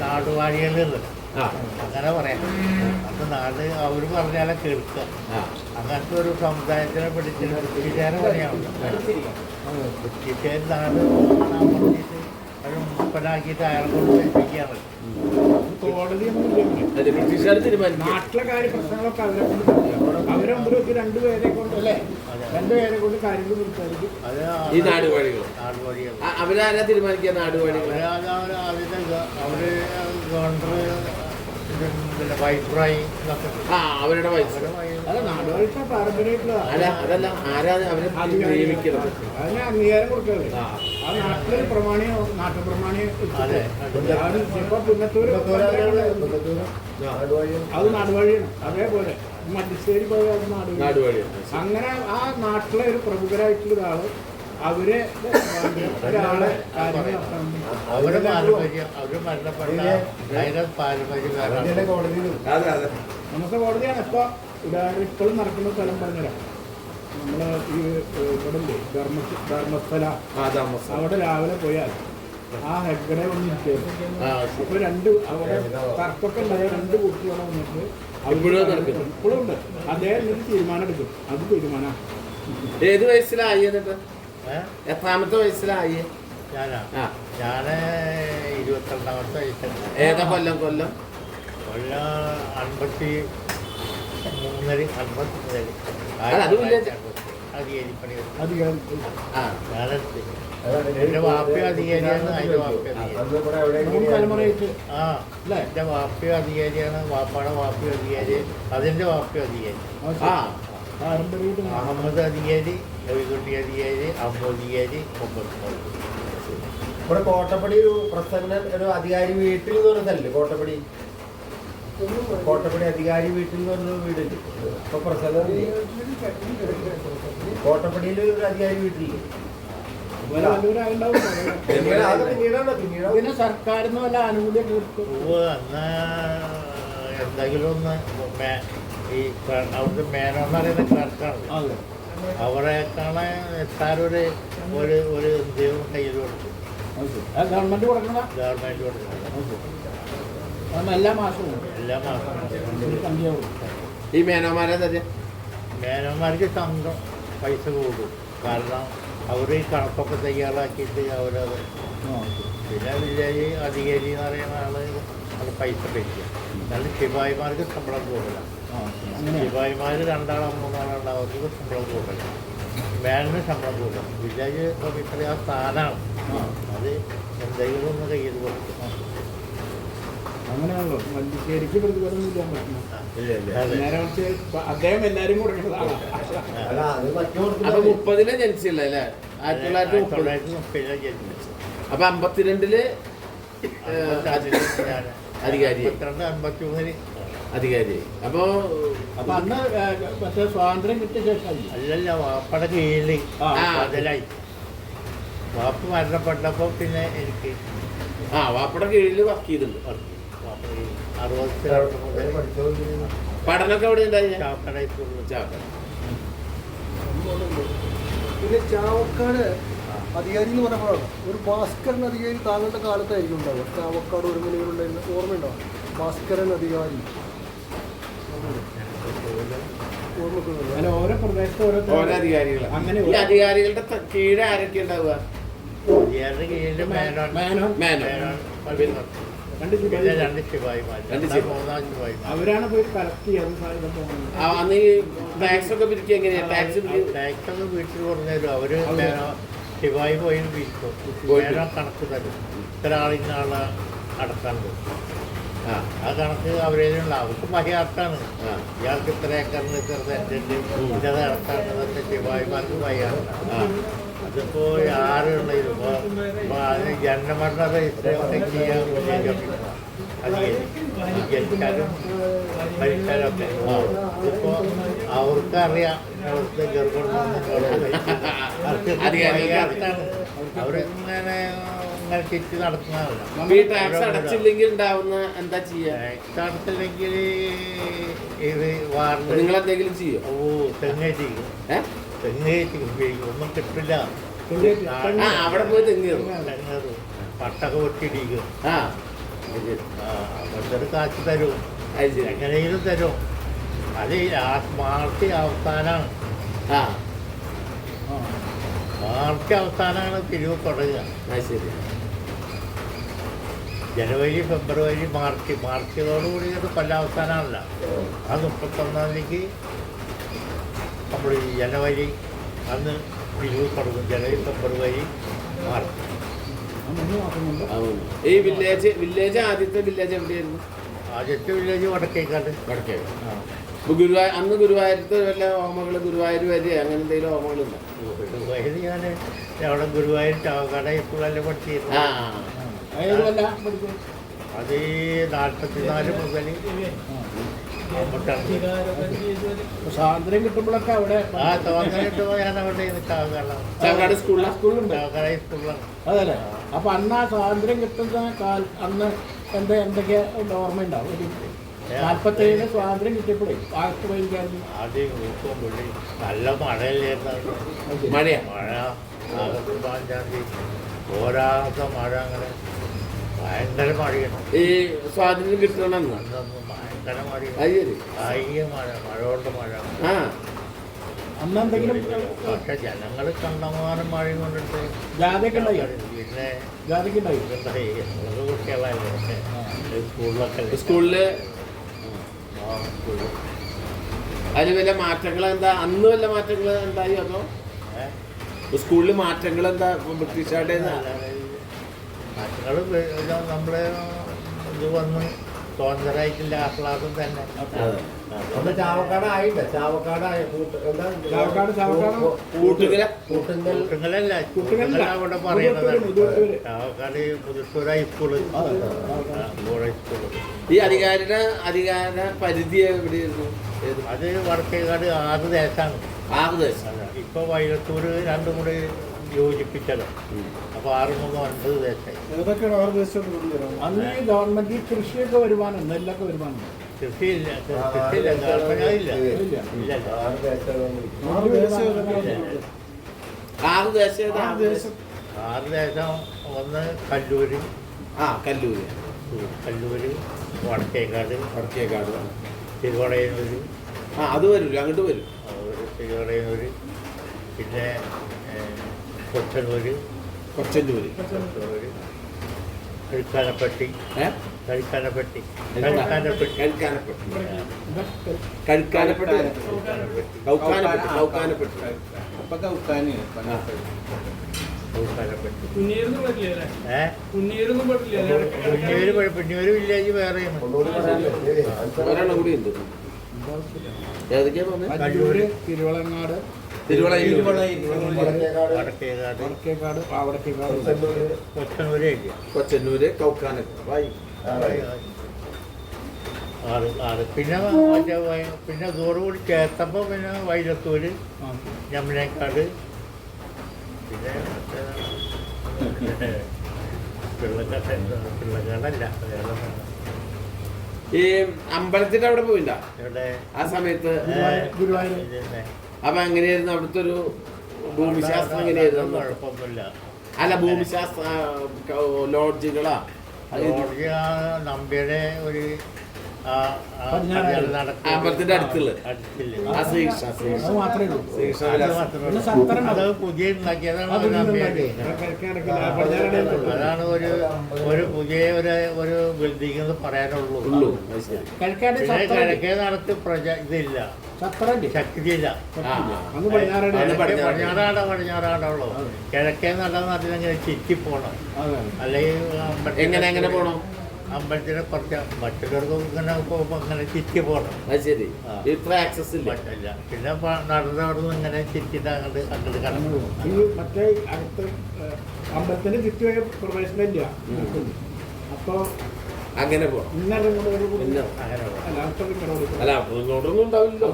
നാടുവാഴികളുണ്ട് അങ്ങനെ പറയാം. അപ്പൊ നാട് അവര് പറഞ്ഞാലെ കേൾക്കുക. അങ്ങനത്തെ ഒരു സമുദായത്തിനെ പിടിച്ച് ബ്രിട്ടീഷുകാരെ പറയാമല്ലോ. ബ്രിട്ടീഷുകാർ നാട് കാണാൻ പറഞ്ഞിട്ട് ഒരു മുപ്പനാക്കിയിട്ട് അയാളെ കൊണ്ട് ഏൽപ്പിക്കുകയാണ്. ബ്രിട്ടീഷുകാർ തീരുമാനിക്കും. നാട്ടിലെ കാര്യ പ്രശ്നങ്ങളൊക്കെ അവരെ മുമ്പിലൊക്കെ രണ്ടുപേരെ കൊണ്ടല്ലേ, രണ്ടുപേരെ കൊണ്ട് കാര്യങ്ങൾ സംസാരിക്കും. ഈ നാടുവാഴികൾ അവരാരാ തീരുമാനിക്കുക? നാടുവാഴികൾ അവര് ഗവർണർ, വൈസ്രോയി, അവരുടെ അല്ല നാടുവാഴിച്ച പാരമ്പര്യമായിട്ടുള്ള അതല്ല ആരാ അവരെ നിയമിക്കുന്നത്? അതിന് അംഗീകാരം കൊടുക്കുന്നത് ആ നാട്ടിലെ പ്രമാണിയോ നാട്ടുപ്രമാണിയോ. ഇപ്പൊ പുന്നത്തൂര് അത് നാടുവഴിയാണ്. അതേപോലെ മഞ്ചേരി പോയ അത് നാടുവഴിയാണ്. അങ്ങനെ ആ നാട്ടിലെ ഒരു പ്രമുഖരായിട്ടുള്ള ഒരാള് അവരെ ഒരാളെ അവര് നമുക്ക് കോടതിയാണ്. ഇപ്പൊ ഇപ്പോഴും നടക്കുന്ന സ്ഥലം പറഞ്ഞുതരാം. നമ്മള് ഈ ഇവിടെ ധർമ്മസ്ഥല, അവിടെ രാവിലെ പോയാൽ ആ ഹെഗ്ഗടെ വന്നിരിക്കും. അപ്പൊ അവിടെ തർക്കൊക്കെ ഉണ്ടായ രണ്ട് കുട്ടികളെ വന്നിട്ട് ഇപ്പോഴും ഉണ്ട്. അദ്ദേഹം ഒരു തീരുമാനം എടുക്കും. അത് തീരുമാനം ഏത് വയസ്സിലായി? എന്നിട്ട് എത്രാമത്തെ വയസ്സിലായി? ഞാന് 22ാമത്തെ വയസ്സുണ്ട്. ഏതാ കൊല്ലം? കൊല്ലം 53 എന്റെ വാപ്പി അധികാരിയാണ്. അതിന്റെ വാപ്പി എന്റെ വാപ്പി അധികാരിയാണ്. വാപ്പാടെ വാപ്പി അധികാരി, അതിന്റെ വാപ്പി അധികാരി. അഹമ്മദ് അധികാരി, രവികുട്ടി അധികാരി, അമ്മോധികാരി, ഇവിടെ കോട്ടപ്പടി ഒരു പ്രസന്നൻ ഒരു അധികാരി വീട്ടിൽ എന്ന് പറഞ്ഞതല്ലേ? കോട്ടപ്പടി അധികാരി വീട്ടിൽ എന്ന് പറഞ്ഞ വീടില്ല. ഇപ്പൊ പ്രസന്നൻ കോട്ടപ്പടിയിൽ ഒരു അധികാരി വീട്ടിലില്ല. പിന്നെ സർക്കാരിന്ന് വല്ല ആനുകൂല്യം എന്തെങ്കിലും ഒന്ന് ഈ അവിടുത്തെ മേനോന്ന് പറയുന്ന ക്ലർക്കാണ്. അവരെക്കാണ് എത്താറൊരു ഒരു ദൈവം കയ്യിൽ കൊടുക്കും. ഗവൺമെന്റ് കൊടുക്കണം. ഗവൺമെന്റ് കൊടുക്കണം എല്ലാ മാസവും. ഈ മേനോന്മാർക്ക് സ്വന്തം പൈസ കൂടും. കാരണം അവർ ഈ കണക്കൊക്കെ തയ്യാറാക്കിയിട്ട് അവരത് പിന്നെ വില്ലേജ് അധികാരി എന്ന് പറയുന്ന ആള് അത് പൈസ വയ്ക്കുക. എന്നാലും ശിപായിമാർക്ക് ശമ്പളം കൂടുതലാണ്. ശിപായിമാർ 2 3 അവർക്ക് ശമ്പളം കൂടുതലാണ്. മേലിന് ശമ്പളം കൂടുതലാണ്. വില്ലേജ് ഓഫീസർ ആ സ്ഥാനമാണ്. അത് എന്തെങ്കിലും ഒന്ന് കയ്യിൽ കൊടുക്കും. അങ്ങനെയാണല്ലോ. മഞ്ചേരിക്ക് പ്രതിഫലം ചെയ്യാൻ പറ്റുന്നു. അദ്ദേഹം എല്ലാരും കൊടുക്കുന്നതാണ്. അപ്പൊ 30 ജനിച്ചില്ല അല്ലേ? 1930 ജനിച്ചു. അപ്പൊ 52 അധികാരി, 53 അധികാരി. അപ്പൊ അന്ന് മറ്റേ സ്വാതന്ത്ര്യം കിട്ടിയ ശേഷം അല്ലല്ല, വാപ്പയുടെ കീഴിൽ ബദലായി. വാപ്പ മരണപ്പെട്ടപ്പോ പിന്നെ എനിക്ക് വാപ്പയുടെ കീഴിൽ വർക്ക് ചെയ്തിട്ടുണ്ട്. 60 മുതൽ പഠനമൊക്കെ എവിടെ ഉണ്ടായി? പിന്നെ ചാവക്കാട് അധികാരി എന്ന് പറഞ്ഞപ്പോഴാണ് ഒരു ഭാസ്കരൻ അധികാരി താങ്കളുടെ കാലത്തായിരിക്കും ഉണ്ടാവുക. ചാവക്കാട് ഒരു നിലവിലുണ്ടായിരുന്ന ഓർമ്മയുണ്ടാവും. ഭാസ്കരൻ അധികാരി ഓരോ പ്രദേശത്ത് ഓരോ അധികാരികൾ. അങ്ങനെ ഈ അധികാരികളുടെ കീഴ് ആരൊക്കെ ഉണ്ടാവുക? അധികാരിയുടെ കീഴിൽ മേനോൻ, രണ്ട് ശിപായിമാർ, അവരാണ് പോയി കളക്ട് ചെയ്യാൻ. അന്ന് ഈ ടാക്സ് ഒക്കെ പിരിക്കുക എങ്ങനെയാ? ടാക്സ് ഒക്കെ വീട്ടിൽ പറഞ്ഞു തരും. അവര് ശിപായി പോയി പിരിക്കും. കണക്ക് തരും. ഇത്ര ആളിനാളെ അടക്കാണ്ട്. ആ കണക്ക് അവരേലുള്ള അവർക്ക് ബഹിയാർത്താണ്. ഇയാൾക്ക് ഇത്ര ഏക്കറിന് ഇത്ര സെൻറ്റുണ്ട്, ഇന്നത് ഇടത്താണെന്നൊക്കെ ശിവായിമാർക്ക് ബഹിയാർത്താണ്. അതിപ്പോ ആരുള്ളതിലും ഇപ്പോൾ അതിന് ജന്മമരണ രജിസ്റ്റർ ചെയ്യാൻ ജനിച്ചാലും മരിച്ചാലൊക്കെ ഇതിപ്പോ അവർക്കറിയാം അവിടുത്തെ ഗർഭമാണ് അവരിങ്ങനെ ഇങ്ങനെ ചുറ്റി നടത്തുന്നതല്ല. ഈ ടാക്സ് അടച്ചില്ലെങ്കിൽ ഉണ്ടാവുന്ന എന്താ ചെയ്യാ? ടാക്സ് അടച്ചില്ലെങ്കിൽ ഇത് വാർഡ് നിങ്ങളെന്തെങ്കിലും ചെയ്യോ? തെങ്ങേ ചെയ്യും, തെങ്ങേ ചെയ്യും, ഒന്നും കിട്ടില്ല. അവിടെ പോയി തെങ്ങേറും, തെങ്ങേറും പട്ടൊക്കെ വെട്ടിടിക്കും. ആ അവിടുത്തെ കാശ് തരും, എങ്ങനെയും തരും. അത് മാർച്ച് അവസാനമാണ്, മാർച്ച് അവസാനമാണ് പിരിവ് തുടങ്ങുക. ശരി. ജനുവരി ഫെബ്രുവരി മാർച്ചോടുകൂടി അത് കൊല്ലാവസാനമല്ല. ആ 31-ാം തീയതിക്ക് നമ്മൾ ജനുവരി അന്ന് പിരിവ് തുടങ്ങും. ജനുവരി ഫെബ്രുവരി മാർച്ച്. ഈ വില്ലേജ് ആദ്യത്തെ വില്ലേജ് എവിടെയായിരുന്നു? ആദ്യത്തെ വില്ലേജ് വടക്കേക്കാട്. അന്ന് ഗുരുവായൂരത്ത് വല്ല ഓർമ്മകൾ, ഗുരുവായൂർ വരെ അങ്ങനെ എന്തെങ്കിലും ഓർമ്മകളുണ്ടോ? ഗുരുവായൂർ ഞാൻ അവിടെ ഗുരുവായൂർ ചാവക്കാട് സ്കൂളെല്ലാം പഠിച്ചിരുന്നു. അത് 44 മുതൽ സ്വാതന്ത്ര്യം കിട്ടുമ്പോഴൊക്കെ അവിടെ സ്വാതന്ത്ര്യം കിട്ടുമ്പോൾ ഞാൻ അവിടെ ചാവക്കാട് സ്കൂളിലാണ്. ചാവക്കാട് സ്കൂളിലാണ്. അതല്ലേ? അപ്പൊ അന്ന് ആ സ്വാതന്ത്ര്യം കിട്ടുന്ന അന്ന് എന്തൊക്കെ ഓർമ്മയുണ്ടാവും? 47 സ്വാതന്ത്ര്യം കിട്ടിയപ്പോഴേ ആഗസ്റ്റ് 15 ആദ്യം പുള്ളി നല്ല മഴയല്ലായിരുന്നു. മഴ ആഗസ്റ്റ് 15 ഓരാത്ത മഴ, അങ്ങനെ ഭയങ്കര മഴയാണ്. ഈ സ്വാതന്ത്ര്യം കിട്ടണമെന്ന് ഭയങ്കര മഴ, മഴ മഴ. അന്ന് എന്തെങ്കിലും പക്ഷെ ജനങ്ങൾ കണ്ടമാനം മഴ കൊണ്ടിട്ട് ജാഥയൊക്കെ ഉണ്ടായി. പിന്നെ ജാഥയ്ക്ക് ഉണ്ടായി. കുട്ടികളായിരുന്നു സ്കൂളിലൊക്കെ. സ്കൂളില് അതിന് വല്ല മാറ്റങ്ങൾ എന്താ? അന്ന് വല്ല മാറ്റങ്ങൾ എന്തായി? അതോ സ്കൂളിൽ മാറ്റങ്ങൾ എന്താ? ബ്രിട്ടീഷുകാരുടെ മാറ്റങ്ങൾ നമ്മളെ ഇത് വന്ന് സ്വതന്ത്രമായിട്ടില്ല ആഹ്ലാദം തന്നെ. ചാവക്കാടായില്ല, ചാവക്കാടായ കൂട്ടുങ്ങലല്ല, അവിടെ പറയുന്നതാണ്. Chavakkad Puthussur high school, high school. ഈ അധികാര പരിധി എവിടെയായിരുന്നു? അത് വടക്കേക്കാട് 6 ദേശമാണ്. 6 ദേശം. ഇപ്പൊ വൈലത്തൂര് രണ്ടും കൂടി യോജിപ്പിച്ചല്ലോ. അപ്പൊ 6 × 9 ദേശമായി. ഏതൊക്കെയാണ് 6 ദേശം? അന്ന് ഈ ഗവൺമെന്റ് കൃഷിയൊക്കെ വരുമാനം, നെല്ലൊക്കെ വരുമാനം. കൃഷിയില്ല, ഗവൺമെന്റ് ഇല്ല. 6 ദേശം. 6 ദേശം. ഒന്ന് കല്ലൂര്, കല്ലൂര്, വടക്കേക്കാട്, തിരുവടയനൂര്. അത് വരില്ല, അങ്ങോട്ട് വരും. തിരുവടയനൂര്, പിന്നെ കൊച്ചനൂര്, കഴുക്കാനപ്പെട്ടി, പുന്നൂര് വില്ലേജ് വേറെയാണ്. കല്ലൂര്, തിരുവളങ്ങാട്, കൊച്ചനൂര്, കൗക്കാനപ്പെട്ടി. പിന്നെ ഇതോടുകൂടി ചേർത്തപ്പോൾ പിന്നെ വൈലത്തൂര്, ഞമ്മനേക്കാട്, പിന്നെ പിള്ളക്കാടല്ല. ഈ അമ്പലത്തിന്റെ അവിടെ പോയില്ല ആ സമയത്ത്? ഗുരുവായൂർ. അപ്പൊ എങ്ങനെയായിരുന്നു അവിടുത്തെ ഒരു ഭൂമിശാസ്ത്രം? എങ്ങനെയായിരുന്നു? കുഴപ്പമൊന്നുമില്ല. അല്ല, ഭൂമിശാസ്ത്ര ലോഡ്ജുകളാ? നമ്പിയുടെ ഒരു അമ്പലത്തിന്റെ അടുത്തുള്ള അത് പുതിയ ഉണ്ടാക്കിയതാണ്. അതാണ് ഒരു പുതിയ ഒരു ബിൽഡിംഗ് എന്ന് പറയാനുള്ളൂ. കിഴക്കേ നടത്ത് ഇതില്ല, ശക്തിയില്ല. പടിഞ്ഞാറാടുള്ളൂ. കിഴക്കേ നടന്ന് അതിനങ്ങനെ ചുറ്റി പോണം. അല്ലെങ്കിൽ എങ്ങനെ പോണം? അമ്പലത്തിനെ കുറച്ച് മറ്റുള്ളവർക്ക് ഇങ്ങനെ പോകുമ്പോൾ ഇങ്ങനെ ചുറ്റി പോകണം. അത് ശരി. ആ. ഇത്ര ആക്സസ് ഇല്ല. പറ്റില്ല. പിന്നെ നടന്നവിടുന്ന് ഇങ്ങനെ ചുറ്റിട്ട് അങ്ങോട്ട് അങ്ങോട്ട് കടന്നു ഈ മറ്റേ അകത്ത് അമ്പലത്തിന്റെ ചുറ്റുവേ പ്രവേശനമില്ല. അപ്പോൾ അങ്ങനെ പോവാം. ഇന്നലെ കൂടെ ഒരു പിന്നെ അങ്ങനെ പോകണം. അല്ല അകത്തൊക്കെ കടന്നു അല്ല ഇങ്ങോട്ടൊന്നും ഉണ്ടാവില്ലല്ലോ.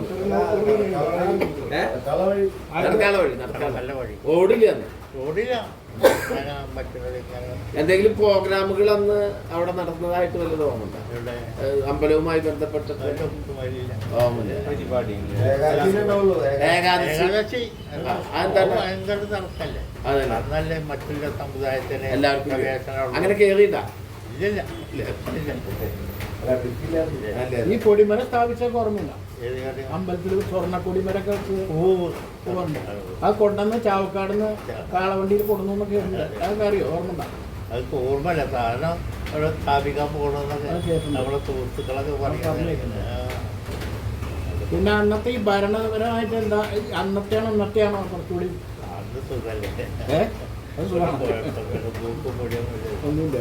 നടക്കാനുള്ള വഴി നല്ല വഴി. ഓടില്ല അന്ന്. റോഡില്ല. അങ്ങനെ മറ്റുള്ളവർ ഇങ്ങനെ എന്തെങ്കിലും പ്രോഗ്രാമുകൾ അന്ന് അവിടെ നടന്നതായിട്ട് വല്ലതും ഓർമ്മയുണ്ടോ? ഇവിടെ അമ്പലവുമായി ബന്ധപ്പെട്ടിട്ട് ഒന്നും വരില്ല. ഓർമ്മയില്ല. ഏകാദശിയിലുണ്ടാവുള്ളൂ. ഏകാദശി ഏകാദശി അതെന്താണ്? ഭയങ്കര നടക്കല്ലേ. അതല്ല അന്നല്ലേ മറ്റുള്ള സമുദായത്തിന് എല്ലാവർക്കും പ്രവേശനം അങ്ങനെ കേറിയില്ല. ഇല്ലില്ല. ഈ കൊടിമര സ്ഥാപിച്ചൊക്കെ ഓർമ്മയില്ല. ഏത് കാര്യം? അമ്പലത്തിൽ സ്വർണ്ണ കൊടിമരൊക്കെ വെച്ച് പൂവ്. പോകുന്നുണ്ട്. അത് കൊണ്ടുവന്ന് ചാവക്കാടുന്ന് കാളവണ്ടിയിൽ കൊടുന്നു എന്നൊക്കെ ഉണ്ട്. അതൊക്കെ അറിയോ? ഓർമ്മ അതൊക്കെ ഓർമ്മയില്ല. സാധനം അവിടെ സ്ഥാപിക്കാൻ പോകണമെന്നൊക്കെ അത് കേട്ടിട്ടുണ്ട്. നമ്മളെ സുഹൃത്തുക്കളൊക്കെ പറഞ്ഞിട്ടുണ്ട്. പറയുന്നത്. പിന്നെ അന്നത്തെ ഈ ഭരണപരമായിട്ട് എന്താ അന്നത്തെയാണോ കുറച്ചുകൂടി അന്ന് സുഖല്ലേ. അത് സുഖമാണ്. പൂക്കും പൊടിയൊന്നുമില്ല. ഒന്നുമില്ല.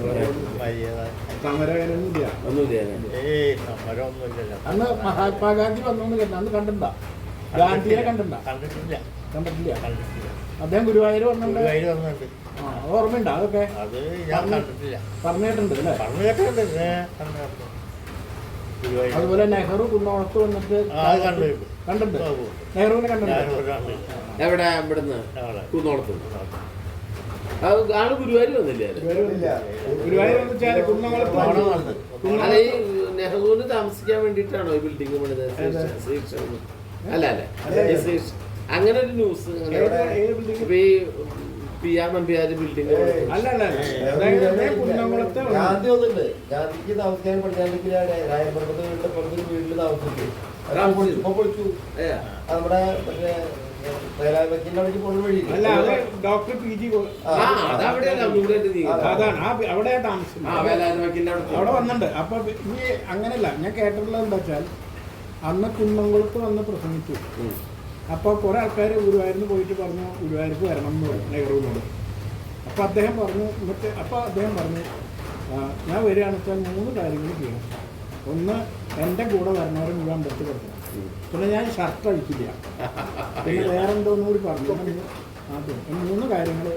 മര്യാദ. സമരകരൊന്നുമില്ല. ഒന്നുമില്ല. ഏയ് സമരമൊന്നുമില്ലല്ലോ. അന്ന് മഹാത്മാഗാന്ധി വന്നു കേട്ടോ. അന്ന് കണ്ടിട്ടുണ്ടോ? ഗാന്ധിയെ കണ്ടിട്ടുണ്ടോ? കണ്ടിട്ടില്ല. കണ്ടിട്ടില്ല. കണ്ടിട്ടില്ല. അദ്ദേഹം ഗുരുവായൂർ വന്നിട്ടുണ്ട്. ഗുരുവായൂർ വന്നിട്ടുണ്ട്. ആ ഓർമ്മയുണ്ടോ? അതൊക്കെ അത് ഞാൻ കണ്ടിട്ടില്ല. പറഞ്ഞു കേട്ടിട്ടുണ്ട് അല്ലേ? പറഞ്ഞു കേട്ടിട്ടുണ്ട്. ഗുരുവായൂർ അതുപോലെ നെഹ്റു കുന്നോളത്ത് വന്നിട്ട് അത് കണ്ടിട്ടുണ്ട്. കണ്ടിട്ടുണ്ട്. ആ, പോയി. നെഹ്റുവിനെ കണ്ടിട്ടുണ്ട്. ഞാനൊരു കണ്ടിട്ടുണ്ട്. എവിടെ ഇവിടുന്ന് അവിടെ. കുന്നോളത്ത് ആള് ഗുരുവായൂർ വന്നില്ലേ? ഗുരുവായൂർ എന്ന് വെച്ചാൽ കുന്നോളത്ത് അവിടെ വന്ന്. അല്ല ഈ നെഹ്റുവിന് താമസിക്കാൻ വേണ്ടിയിട്ടാണോ ഈ ബിൽഡിംഗ് പണിത്? അല്ല അല്ല ഈ അങ്ങനെ ഒരു ന്യൂസ് ഏത് ബിൽഡിംഗ്? ഇപ്പൊ ഈ പി ആർ നമ്പ്യാര് ബിൽഡിംഗ് അല്ല അല്ല അദ്ദേഹം കുന്നംകുളത്ത് വന്നു. ഗാന്ധി വന്നിട്ടുണ്ട്. ഗാന്ധിക്ക് താമസിക്കാൻ പഠിക്കാണ്ടിരിക്കില്ല. രായപുരത്തെ വീട്ടിൽ പുറത്തൊരു വീട്ടിൽ താമസിച്ചു. ഇപ്പൊ പൊളിച്ചു. അത് നമ്മുടെ മറ്റേ വക്കീലിന്റെ അവിടേക്ക് പോകുന്ന വഴി. അല്ല അത് ഡോക്ടർ പി ജി അതാണ് അവിടെ താമസം. അവിടെ വന്നിട്ടുണ്ട്. അപ്പൊ ഈ അങ്ങനെയല്ല ഞാൻ കേട്ടിട്ടുള്ളത് എന്താ വെച്ചാൽ അന്ന് കുന്നംകുളത്ത് വന്ന് പ്രസംഗിച്ചു. അപ്പോൾ കുറെ ആൾക്കാർ ഗുരുവായൂരിന് പോയിട്ട് പറഞ്ഞു ഗുരുവായൂർക്ക് വരണം എന്ന് പറഞ്ഞു നെഹ്റുവിനോട്. അപ്പോൾ അദ്ദേഹം പറഞ്ഞു ഞാൻ വരികയാണെന്ന് വെച്ചാൽ 3 കാര്യങ്ങൾ ചെയ്യണം. ഒന്ന്, എൻ്റെ കൂടെ വരണവരെ മുഴുവൻ അമ്പലത്തിൽ കൊടുക്കണം. പിന്നെ ഞാൻ ഷർട്ട് അഴിക്കില്ല. പിന്നെ വേറെ എന്തോന്നും കൂടി പറഞ്ഞു. ആദ്യം 3 കാര്യങ്ങൾ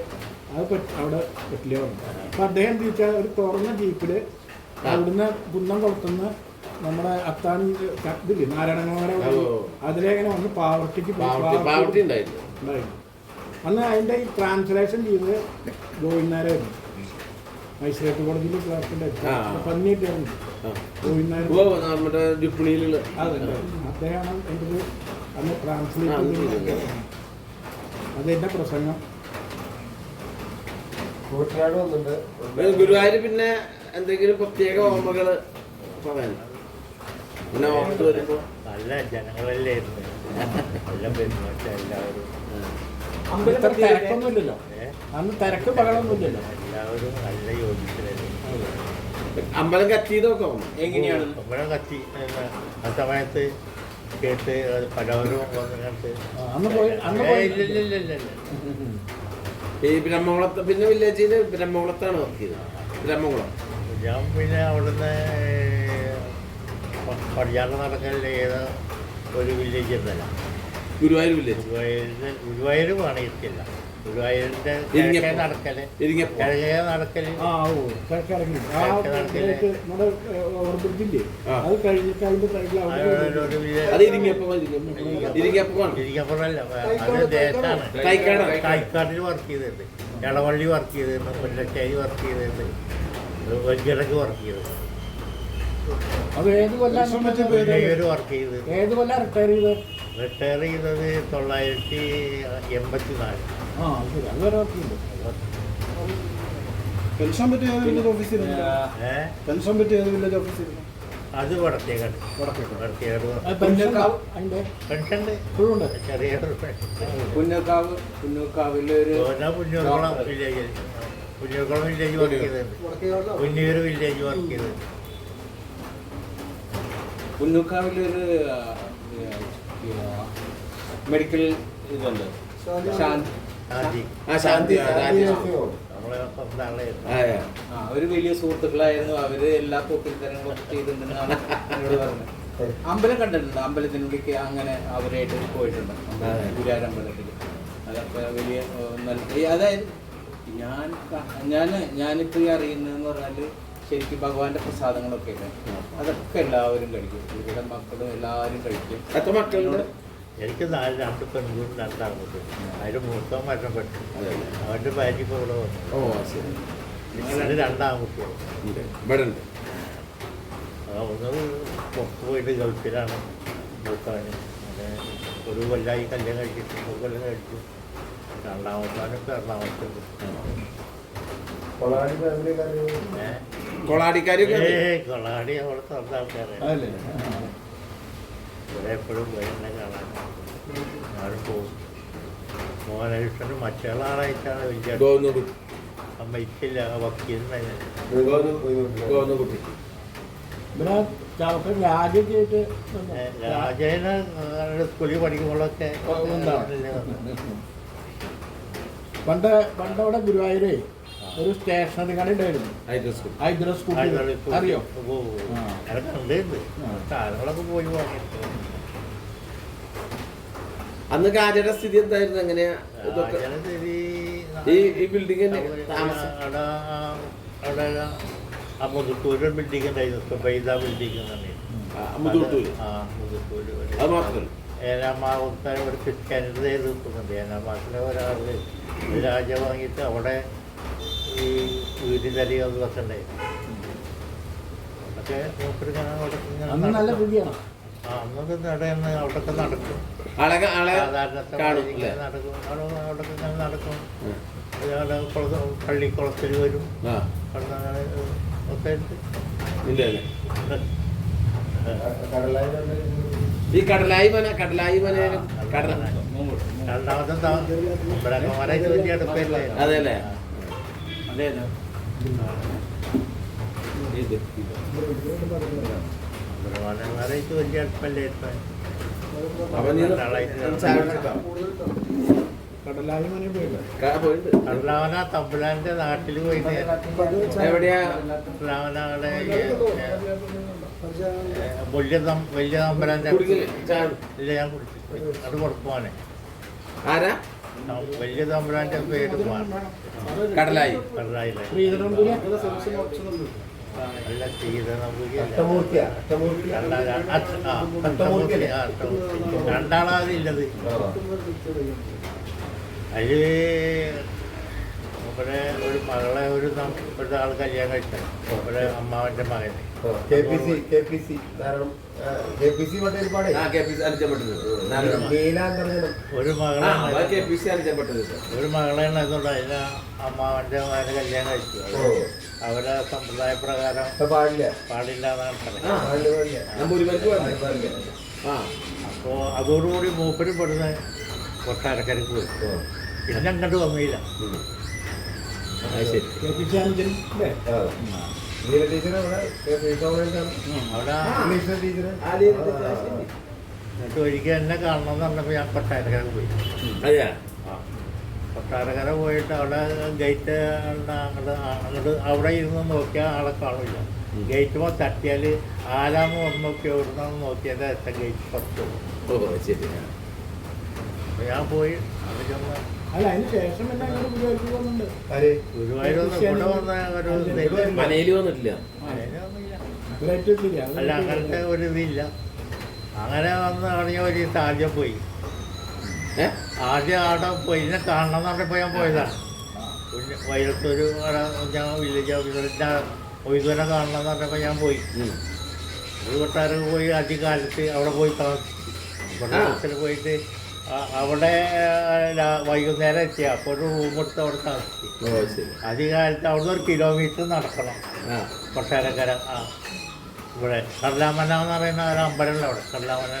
അത് അവിടെ പറ്റില്ല പറഞ്ഞു. അപ്പം അദ്ദേഹം ചോദിച്ചാൽ ഒരു തുറന്ന ജീപ്പിൽ അവിടുന്ന് കുന്നംകുളത്തുനിന്ന് നമ്മുടെ അത്താണി ഇതില്ലേ നാരായണന്മാരെ അതിലേങ്ങനെ വന്ന് പാവർട്ടിക്ക് ഉണ്ടായിരുന്നു. അന്ന് അതിൻ്റെ ഈ ട്രാൻസ്ലേഷൻ ചെയ്ത് ഗോവിന്ദനാരായിരുന്നു. മജിസ്ട്രേറ്റ് കോടതിയിൽ ക്ലാർക്കിൻ്റെ പന്നിയിട്ടായിരുന്നു ഗോവിന്ദനാർ. അദ്ദേഹമാണ് എൻ്റെ അന്ന് ട്രാൻസ്ലേറ്റ് ചെയ്ത് അതെൻ്റെ പ്രസംഗം. കൂട്ടുകാട് വന്നിട്ടുണ്ട്. ഗുരുവായൂർ പിന്നെ എന്തെങ്കിലും പ്രത്യേക ഓർമ്മകൾ പറയാൻ പിന്നെ ഓർത്ത് വരുമ്പോ നല്ല ജനങ്ങളല്ലേ ഇരുന്ന്. നല്ല പെരുമാറ്റം എല്ലാവരും. ഇത്ര തിരക്കൊന്നുമില്ലല്ലോ. അന്ന് തിരക്ക് പകളൊന്നുമില്ലല്ലോ. എല്ലാവരും നല്ല യോജിച്ചിലായിരുന്നു. അമ്പലം കത്തിയതൊക്കെ എങ്ങനെയാണ്? അമ്പലം കത്തി ആ സമയത്ത് കേട്ട് പലവരും വന്നിട്ട് അന്ന് പോയി ഇല്ലില്ല. ഈ ബ്രഹ്മകുളത്ത് പിന്നെ വില്ലേജില് ബ്രഹ്മകുളത്താണ് വർക്ക് ചെയ്തത്. ബ്രഹ്മകുളം ഞാൻ പിന്നെ അവിടുന്ന് പടിഞ്ഞാറ് നടക്കലിൽ ഏതോ ഒരു വില്ലേജ് എന്നല്ല ഗുരുവായൂർ വില്ലേജ്. ഗുരുവായൂർ പണിയിട്ടില്ല. ഗുരുവായൂരിന്റെ കിഴക്കേ നടക്കല് നമ്മുടെ ഓവർബ്രിഡ്ജില്ലേ അത് കഴിഞ്ഞിട്ട് അതിന്റെ സൈഡിൽ അത് ഇരിക്കപ്പുറല്ല. അത് ദേശമാണ്. തൈക്കാട്ടിൽ വർക്ക് ചെയ്തിട്ടുണ്ട്, എളവള്ളി വർക്ക് ചെയ്തിട്ടുണ്ട്, മുല്ലശ്ശേരി വർക്ക് ചെയ്തിട്ടുണ്ട്, വെങ്കിടക്ക് വർക്ക് ചെയ്തിട്ടുണ്ട്. അത് ഏത് കൊല്ലം വർക്ക് ചെയ്ത് ഏത് കൊല്ലം റിട്ടയർ ചെയ്തത് 1984. ആ ശരി. അതുവരെ വർക്ക് ചെയ്തു. പെൻഷൻ പറ്റിയ വില്ലേജ് ഓഫീസിരുന്നു. പെൻഷൻ പറ്റിയ വില്ലേജ് ഓഫീസിരുന്നു. അത് വടക്കേക്കാട്. പെൻഷൻ ചെറിയൊരു പുന്നൂക്കാവിലൊരു പുന്നൂർക്കുളം വില്ലേജ് വർക്ക് ചെയ്തിട്ടുണ്ട്. പുന്നൂർ വില്ലേജ് വർക്ക് ചെയ്തിട്ടുണ്ട്. പുന്നൂക്കാവിലൊരു മെഡിക്കൽ ഇതുണ്ട്. ശാന്തി നമ്മളെ സ്വന്തം ആളായിരുന്നു. അവര് വലിയ സുഹൃത്തുക്കളായിരുന്നു. അവര് എല്ലാ പോക്കിരിത്തരങ്ങളും ചെയ്തിട്ടുണ്ടെന്നാണ് എന്നോട് പറഞ്ഞത്. അമ്പലം കണ്ടിട്ടുണ്ട്, അമ്പലത്തിനുള്ളിലേക്ക് അങ്ങനെ അവരായിട്ട് പോയിട്ടുണ്ട്, ഗുരുവായൂരമ്പലത്തിൽ. അതൊക്കെ വലിയ നല്ല, അതായത് ഞാനിപ്പോൾ ഈ അറിയുന്നതെന്ന് പറഞ്ഞാൽ ശരിക്കും ഭഗവാന്റെ പ്രസാദങ്ങളൊക്കെ ഇല്ലേ, അതൊക്കെ എല്ലാവരും കഴിക്കും. ഇവിടെ മക്കളും എല്ലാവരും കഴിക്കും. എത്ര മക്കളുണ്ട്? എനിക്ക് 2 പെൺകും 2 ആൺകുട്ടിയും. അതിൽ മൂത്തം മരണപ്പെട്ടു. അവൻ്റെ ഭാര്യ ഇപ്പോൾ ഇവിടെ വന്നു. ഓ ശരി. അതിന് 2 ആൺകുട്ടികൾ. ഇവിടെ ഉണ്ട്. ഒന്ന് പുറത്ത് പോയിട്ട് ഗൾഫിലാണ് മൂത്തവന്. അങ്ങനെ ഒരു കൊല്ലായി കല്യാണം കഴിച്ചിട്ട് 3 കൊല്ലം കഴിച്ചു. രണ്ടാമത്താനും ഇപ്പോൾ എറണാകുളത്ത്. കൊളാടി ഫാമിലിക്കാര് കൊളാടിക്കാരൊക്കെ കൊളാടി അവിടെ സ്വന്തം ആൾക്കാരെ അതല്ലേ? ഇവിടെ എപ്പോഴും പോയി എന്നെ കാണാൻ ഞാനും പോകും. മോഹനകൃഷ്ണനും മറ്റുള്ളാളായിട്ടാണ് വലിയ ഗോവിന്ദകുട്ടി. അമ്മയ്ക്കില്ല വക്കീലിനായി. ഗോവിന്ദകുട്ടി ഇവിടെ ചാവക്കൽ രാജയ്ക്കായിട്ട് രാജേന സ്കൂളിൽ പഠിക്കുമ്പോഴൊക്കെ പണ്ട് അവിടെ ഗുരുവായൂരേ ഒരു സ്റ്റേഷനറി കട ഉണ്ടായിരുന്നു, ഹൈദ്ര സ്കൂട്ടി. അറിയോ? അതൊക്കെ ഉണ്ടായിരുന്നു. സാധനങ്ങളൊക്കെ പോയി വാങ്ങിയിട്ട് അന്ന് കാജയുടെ സ്ഥിതി എന്തായിരുന്നു? എങ്ങനെയാ ഇതൊക്കെ? ഈ ബിൽഡിംഗ് അവിടെ ആ മുതുക്കൂര് ബിൽഡിംഗ് ഉണ്ടായിരുന്നു, സുബൈദ ബിൽഡിംഗ് എന്നാണ്. മുതുട്ടൂര്. ആ മുതുക്കൂര് അത് മാത്രമല്ല ഏനാമാവത്തെ ഒരു ക്രിസ്ത്യാനിറ്റി എതിർക്കുന്നുണ്ട്. ഏനാമാസിലെ ഒരാൾ രാജ വാങ്ങിയിട്ട് അവിടെ ഈ വീടിൻ്റെ അതൊക്കെ ഉണ്ടായിരുന്നു. അതൊക്കെ മൂപ്പരിങ്ങനെ അവിടെ അന്ന് നല്ല പുതിയാണ്. അന്നൊക്കെ നടന്ന് അവിടെയൊക്കെ നടക്കും. സാധാരണ നടക്കും. അവിടെയൊക്കെ ഇങ്ങനെ നടക്കും. അവിടെ പള്ളിക്കുളത്തിൽ വരും. ഒക്കെ ഈ കടലായി മന രണ്ടാമത്തെ ബ്രഹ്മമാരായിട്ട് വലിയ അടുപ്പല്ലേ? അതെല്ലേ? ബ്രഹ്മാനന്മാരായിട്ട് വലിയ അടുപ്പല്ലേ ഇപ്പം? കടലായി മനെ പോയില്ല. കർലാവന തമ്പുരാന്റെ നാട്ടിൽ പോയിട്ട് എവിടെയാ? കർലാവനയുടെ വലിയ തമ്പുരാന്റെ ഇല്ല, ഞാൻ കുടിച്ചു. അത് കൊടുക്കുവാനെ. ആരാ? വലിയ തമ്പുരാന്റെ പേര് കടലായി. കടലായില്ലേ? അല്ല, സീതനമ്പൂരി രണ്ടാളാതില്ലത്. അതിൽ ഇവിടെ ഒരു മകളെ ഒരാൾ കല്യാണം കഴിച്ചു. ഇവിടെ അമ്മാവൻ്റെ മകനെ ഒരു മകളാണ് അതുകൊണ്ട് അതിന് അമ്മാവൻ്റെ മകനെ കല്യാണം കഴിച്ചു. അവരെ സമ്പ്രദായ പ്രകാരം പാടില്ല എന്നാണ് പറയുന്നത്. അപ്പോൾ അതോടുകൂടി മൂപ്പര് പെടുന്ന കൊട്ടാരക്കരക്ക് പോയി. പിന്നെ അങ്ങോട്ട് വന്നില്ല. അവിടെ എന്നിട്ട് ഒരിക്കൽ എന്നെ കാണണം എന്ന് പറഞ്ഞപ്പോൾ ഞാൻ കൊട്ടാരക്കര പോയി. കൊട്ടാരക്കര പോയിട്ട് അവിടെ ഗേറ്റ് അങ്ങോട്ട് അവിടെ ഇരുന്ന് നോക്കിയാൽ ആളെ കാണില്ല. ഗേറ്റ് മൊത്തം തട്ടിയാൽ ആരാന്ന് വന്ന് നോക്കി എവിടുന്നാന്ന് നോക്കിയാൽ എത്ര ഗേറ്റ് പുറത്തു പോകും. ഞാൻ പോയി അവിടെ ചെന്ന് അല്ല, അതിന് ശേഷം പിന്നെ ഗുരുവായൂർക്ക് പോകുന്നുണ്ട്. ഗുരുവായൂരൊന്നും ഇവിടെ വന്ന മനയിൽ വന്നിട്ടില്ല. അല്ല, അങ്ങനത്തെ ഒരു ഇതില്ല. അങ്ങനെ വന്ന് അവിടെ ഒരു ആദ്യം പോയി. ആദ്യം അവിടെ പോയി എന്നെ കാണണം എന്ന് പറഞ്ഞപ്പോൾ ഞാൻ പോയതാണ്. വൈരത്തൊരു ഞാൻ വില്ലേജ് ഓഫീസറിൻ്റെ ഒയ്തുവനെ കാണണം എന്ന് പറഞ്ഞപ്പോൾ ഞാൻ പോയി. ഒരു കൊട്ടാരം പോയി ആദ്യകാലത്ത് അവിടെ പോയി താമസിച്ചു. പോയിട്ട് അവിടെ വൈകുന്നേരം എത്തി. അപ്പോൾ ഒരു റൂമെടുത്ത് അവിടെ താമസിച്ചു. ആദ്യകാലത്ത് അവിടെ 1 കിലോമീറ്റർ നടക്കണം കൊട്ടാരക്കര. ഇവിടെ കടലാമന എന്ന് പറയുന്ന ഒരു അമ്പലമുണ്ട്. അവിടെ കടലാമന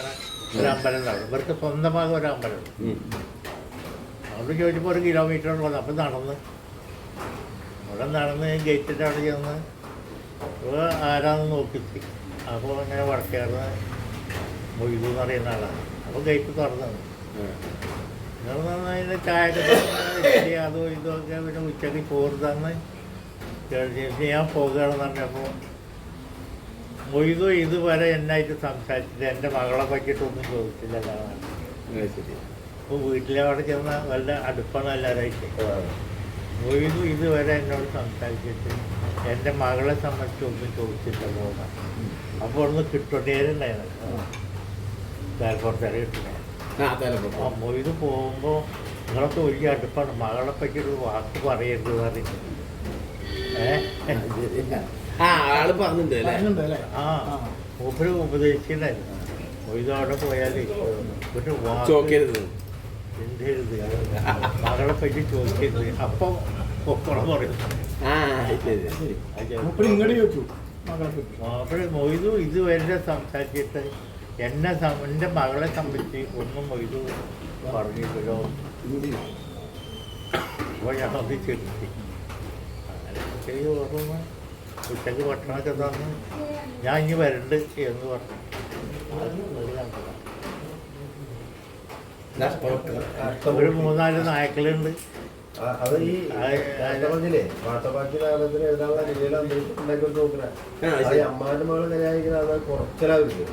ഒരു അമ്പലമുണ്ട്. അവിടെ ഇവർക്ക് സ്വന്തമായ ഒരു അമ്പലമുണ്ട്. അവിടെ ചോദിച്ചപ്പോൾ 1 കിലോമീറ്റർ വന്നു. അപ്പം അവിടെ നടന്ന് ഗേറ്റിൻ്റെ അവിടെ ചെന്ന് ആരാന്ന് നോക്കിച്ച്. അപ്പോൾ ഇങ്ങനെ വടക്കേർന്ന് മൊയ്തു എന്ന് പറയുന്ന ആളാണ്. അപ്പോൾ ഗേറ്റ് തുറന്നു. നിങ്ങൾ നന്നായി ചായ അതും ഇതൊക്കെ പിന്നെ ഉച്ചയ്ക്ക് ചോറ് തന്ന് കഴിഞ്ഞ് ഞാൻ പോകുകയാണെന്ന് പറഞ്ഞപ്പോൾ മൊയ്തു ഇതുവരെ എന്നായിട്ട് സംസാരിച്ചിട്ട് എൻ്റെ മകളെ പറ്റിയിട്ടൊന്നും ചോദിച്ചില്ല കാണാൻ. ഇപ്പോൾ വീട്ടിലെ അവിടെ ചെന്ന വല്ല അടുപ്പാണ് എല്ലാവരായിട്ട്. മൊയ്തു ഇതുവരെ എന്നോട് സംസാരിച്ചിട്ട് എൻ്റെ മകളെ സംബന്ധിച്ചൊന്നും ചോദിച്ചില്ല പോകാൻ. അപ്പോൾ ഒന്ന് കിട്ടേണ്ടായിരുന്നു തലപ്പുറത്തേക്ക് കിട്ടുന്നത്. ആ മൊയ്തു പോകുമ്പോൾ നിങ്ങളൊക്കെ വലിയ അടുപ്പാണ്, മകളെ പറ്റിയൊരു വാക്ക് പറയരുത് പറഞ്ഞിട്ട്. ആള് പറഞ്ഞിട്ടുണ്ട് അല്ലേ? ആ മൂപ്പര് ഉപദേശിച്ചിട്ടുണ്ടായിരുന്നു. മൊയ്തു അവിടെ പോയാൽ ഒരു വാക്ക് ചോക്കരുത്, എന്തരുത്, മകളെ പറ്റി ചോദിക്കരുത്. അപ്പം പൊക്കോളം പറയും. മൂപ്പര് ഇങ്ങോട്ട് ചോദിച്ചു മകളെ പറ്റി. അപ്പോൾ മൊയ്തു ഇതുവരെ സംസാരിച്ചിട്ട് എൻ്റെ മകളെ സംബന്ധിച്ച് ഒന്നും മൊയ്തു പറഞ്ഞില്ലല്ലോ. അപ്പോൾ ഞാൻ അത് ചെലുത്തി. അങ്ങനെ ഉച്ചയ്ക്ക് ഓർമ്മ ഉച്ചയ്ക്ക് ഭക്ഷണമൊക്കെ തന്ന് ഞാൻ ഇനി വരണ്ട് എന്ന് പറഞ്ഞു. ഒരു 3-4 നായ്ക്കളുണ്ട്. അത് ഈ പറഞ്ഞില്ലേ പാട്ടപ്പാക്കി നാടകത്തിന് എഴുതാനുള്ള രീതിയിൽ ഉണ്ടാക്കി നോക്കണേ. അമ്മാന്റെ മകൾ കല്യാണിക്കുന്ന അത് കുറച്ചലാവില്ല,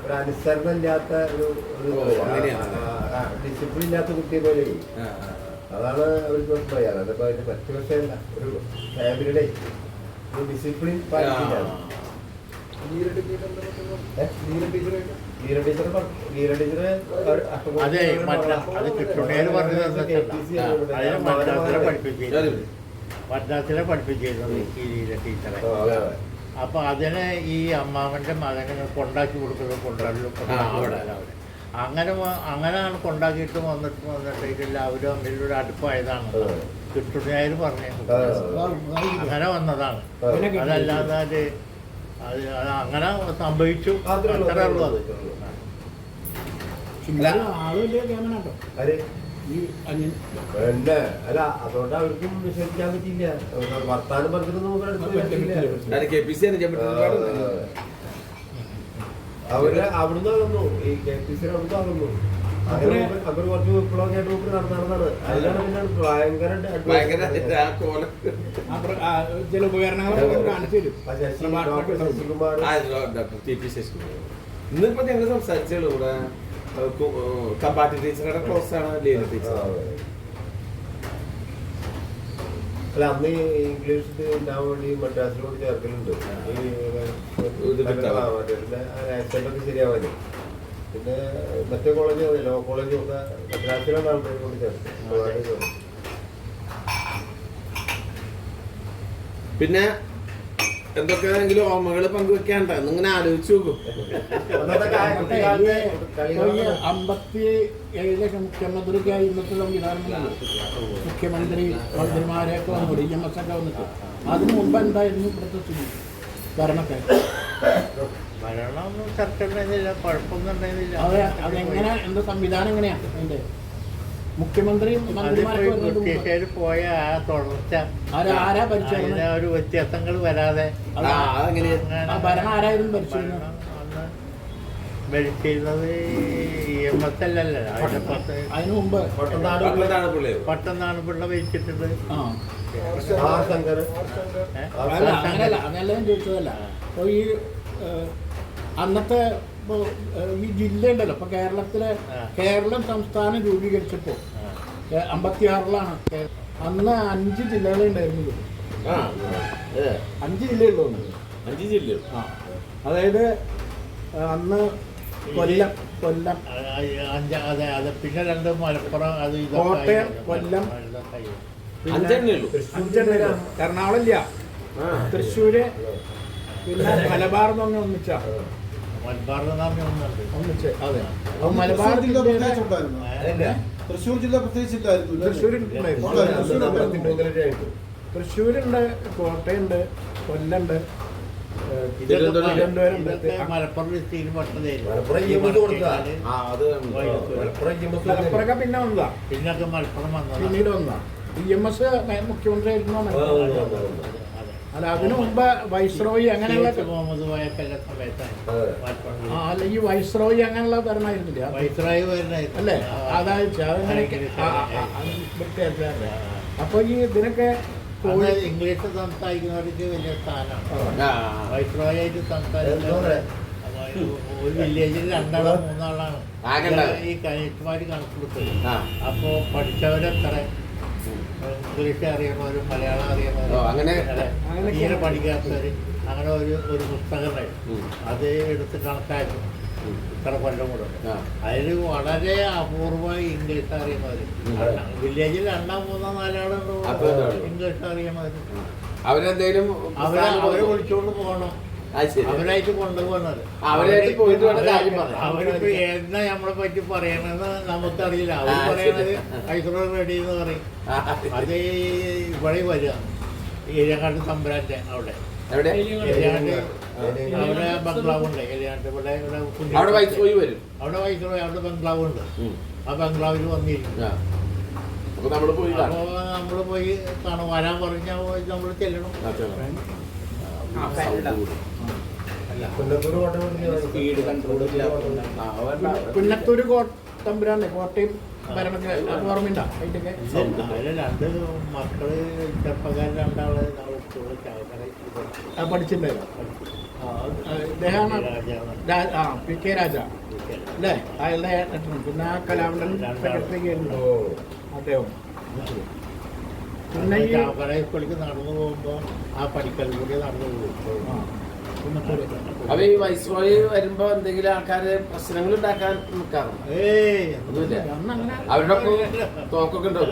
ഒരു അനുസരണം ഇല്ലാത്ത ഒരു ഡിസിപ്ലിൻ ഇല്ലാത്ത കുട്ടിയെ പോലെ. അതാണ് അവർക്ക് പറയാറ്. അതിപ്പോ അതിന്റെ മറ്റു വിഷയമല്ല, ഒരു ഫാമിലിയുടെ ഒരു ഡിസിപ്ലിൻ പാലിക്കില്ല. അതെ അത് കിട്ടുന്നേര് മദ്രാസിലെ പഠിപ്പിച്ചിരുന്നത് ഈ ടീച്ചറെ. അപ്പൊ അതിന് ഈ അമ്മാവന്റെ മകനെ കൊണ്ടാക്കി കൊടുക്കുന്നത് കൊണ്ടാടലും അങ്ങനെയാണ് കൊണ്ടാക്കിയിട്ട് വന്നിട്ട് എല്ലാവരും തമ്മിലൊരു അടുപ്പായതാണ് കിട്ടുന്നേര് പറഞ്ഞത്. അങ്ങനെ വന്നതാണ്. അതല്ലാതെ അത് അങ്ങനെ സംഭവിച്ചു. അത്രേ ഉള്ളൂ. അത് ആള് വലിയ ക്യാമറ പിന്നെ അല്ല, അതുകൊണ്ട് അവർക്കും നിഷേധിക്കാൻ പറ്റില്ല. വർത്താനം പറഞ്ഞിട്ടൊന്നും അവര് അവിടുന്ന് അകന്നു, ഈ KPC അവിടുന്ന് അകന്നു. അവര് കുറച്ച് വിപ്ലവമായിട്ട് നടന്നതാണ്. അതിലാണ് പിന്നെ ഭയങ്കര ചില ഉപകരണങ്ങളൊക്കെ കാണിച്ചു തരും. ഇന്നിപ്പോ ഞങ്ങൾ സംസാരിച്ചുള്ളൂ ഇവിടെ കമ്പാർട്ടി ടീച്ചറുടെ ക്ലോസ് ആണ് ലീല ടീച്ചർ. അല്ല, അന്ന് ഇംഗ്ലീഷ് ഉണ്ടാവാൻ വേണ്ടി മദ്രാസിലോട് ചേർക്കലുണ്ട്. ആക്സെന്റൊക്കെ ശരിയാവാന്. പിന്നെ മറ്റേ കോളേജ് ലോ കോളേജും ഒക്കെ മദ്രാസിലാണ് ആൾക്കാരെ കൊണ്ട് ചേർക്കും. പിന്നെ എന്തൊക്കെയാണെങ്കിലും ഓർമ്മകൾ പങ്കുവെക്കാണ്ട ഇങ്ങനെ ആലോചിച്ചു നോക്കും. 57 മുഖ്യമന്ത്രിക്കായി ഇന്നത്തെ സംവിധാനം മുഖ്യമന്ത്രി മന്ത്രിമാരെയൊക്കെ വന്നു, DMS ഒക്കെ വന്നിട്ട്. അതിന് മുമ്പ് എന്തായിരുന്നു ഇവിടുത്തെ സ്ഥിതി? ഭരണത്തെ ഭരണം സർക്കാരിനില്ല, കുഴപ്പമൊന്നും ഉണ്ടായിരുന്നില്ല. അതെങ്ങനെ എന്താ സംവിധാനം എങ്ങനെയാണ് അതിന്റെ? മുഖ്യമന്ത്രി ബ്രിട്ടീഷുകാർ പോയ ആ തുടർച്ച ഒരു വ്യത്യാസങ്ങൾ വരാതെ ഭരണം ആരായിരുന്നു ഭരിച്ചിരുന്നത്? ഭരിച്ചിരുന്നത് EMS അല്ലല്ലോ. അതിനു മുമ്പ് പട്ടന്നാണ് പിള്ള ഭരിച്ചിട്ടുണ്ട്. അങ്ങനെയല്ല, അതെല്ലാം ഞാൻ ചോദിച്ചതല്ല. അപ്പോൾ ഈ അന്നത്തെ ഈ ജില്ല ഉണ്ടല്ലോ, ഇപ്പൊ കേരളം സംസ്ഥാനം രൂപീകരിച്ചപ്പോ 56-ലാണ്. അന്ന് 5 ജില്ലകളെ ഉണ്ടായിരുന്നുള്ളൂ. 5 ജില്ലയുള്ളൂ. 5 ജില്ല. അതായത് അന്ന് കൊല്ലം, പിന്നെ 2 മലപ്പുറം, അത് കോട്ടയം, കൊല്ലം, 5 എറണാകുളം ഇല്ല, തൃശ്ശൂര്, പിന്നെ മലബാർ എന്ന് പറഞ്ഞ ഒന്നിച്ച ഒന്നിച്ച്. അതെ, മലബാർ തൃശ്ശൂർ ജില്ല പ്രത്യേകിച്ചില്ലായിരുന്നു. തൃശ്ശൂരുണ്ട്, കോട്ടയുണ്ട്, കൊല്ലുണ്ട്, മലപ്പുറം ഡിസ്ട്രിക്റ്റിൽ മലപ്പുറമൊക്കെ പിന്നെ വന്നതാ. പിന്നൊക്കെ മലപ്പുറം വന്നത് പിന്നീട് വന്നതാ. EMS മുഖ്യമന്ത്രി ആയിരുന്നു. അല്ല അതിനു മുമ്പ് വൈസ്രോയി അങ്ങനെയുള്ള മുഹമ്മദ് കോയക്കല്ല സമയത്താണ് ആ അല്ല ഈ വൈസ്രോയി അങ്ങനെയുള്ള ഭരണമായിരുന്നില്ല വൈസ്രായി വരുന്നത് അല്ലേ അതായത് അപ്പൊ ഈ ഇതിനൊക്കെ ഇംഗ്ലീഷ് സംസാരിക്കുന്നവർക്ക് വലിയ സ്ഥാനമാണ് വൈസ്രോയായിട്ട് സംസാരിക്കുന്നത് ഒരു വില്ലേജിൽ 2 ആളോ 3 ആളാണ് ഈ കനിഷ്മാര് കണക്കെടുത്തത്. അപ്പോൾ പഠിച്ചവരെത്ര ഇംഗ്ലീഷ് അറിയുന്നവരും മലയാളം അറിയുന്നവരും അങ്ങനെ തീരെ പഠിക്കാത്തവർ അങ്ങനെ ഒരു പുസ്തകമുണ്ടായിരുന്നു. അത് എടുത്ത് കണക്കാക്കും ഇത്ര കൊല്ലം കൂടെ. അതിൽ വളരെ അപൂർവമായി ഇംഗ്ലീഷ് അറിയുന്നവർ വില്ലേജിൽ 2, 3, 4 ആളുണ്ടോ ഇംഗ്ലീഷ് അറിയുന്നവർ. അവരെന്തേലും അവരെ വിളിച്ചുകൊണ്ട് പോകണം, അവരായിട്ട് കൊണ്ടുപോകുന്നത്. അവരായിട്ട് പോയിട്ട് വേണം കാര്യം പറയാൻ. അവരിപ്പോ എന്താ നമ്മളെ പറ്റി പറയണെന്ന് നമുക്കറിയില്ല. അവർ പറയണത് ഐശ്വര്യ റെഡി എന്ന് പറയും. അത് ഇവിടെ വരിക ഏരിയക്കാട്ട് തമ്പുരാന്റെ അവിടെ ഏരിയാണ്ട് അവിടെ ബംഗ്ലാവ് ഉണ്ട്. ഏരിയാണ്ട് അവിടെ വൈസ്രോയി വരും. അവിടെ വൈസ്രോയി അവിടെ ബംഗ്ലാവ് ഉണ്ട്. ആ ബംഗ്ലാവിൽ വന്നിരിക്കും. അപ്പൊ നമ്മള് പോയി കാണും. വരാൻ പറഞ്ഞാൽ നമ്മൾ ചെല്ലണം. സ്പീഡ് കൺട്രോൾ പുന്നത്തൂര് തമ്പുരാനെ കോട്ടയം ഭരണത്തിന് ഓർമ്മയുണ്ടോ? അതിൻ്റെയൊക്കെ അതിലെ 2 മക്കള് ചെറുപ്പക്കാരൻ 2 ആള് നമ്മൾ സ്കൂളിൽ പഠിച്ചിട്ടുണ്ടായിരുന്നു. ഇദ്ദേഹമാണ് PK രാജ അല്ലേ? അയാളുടെ പിന്നെ ആ കലാമണ്ഡലം സെക്രട്ടറി ആയിരുന്നു അദ്ദേഹം. പിന്നെ ഈ സ്കൂളിലേക്ക് നടന്നു പോകുമ്പോ ആ പഠിക്കൽ കൂടി നടന്നു പോകും. അപ്പൊ ഈ വൈസ്രോയി വരുമ്പോ എന്തെങ്കിലും ആൾക്കാര് പ്രശ്നങ്ങൾ ഉണ്ടാക്കാൻ നിൽക്കാറുണ്ട്? അവരുടെ തോക്കൊക്കെ ഉണ്ടാവും.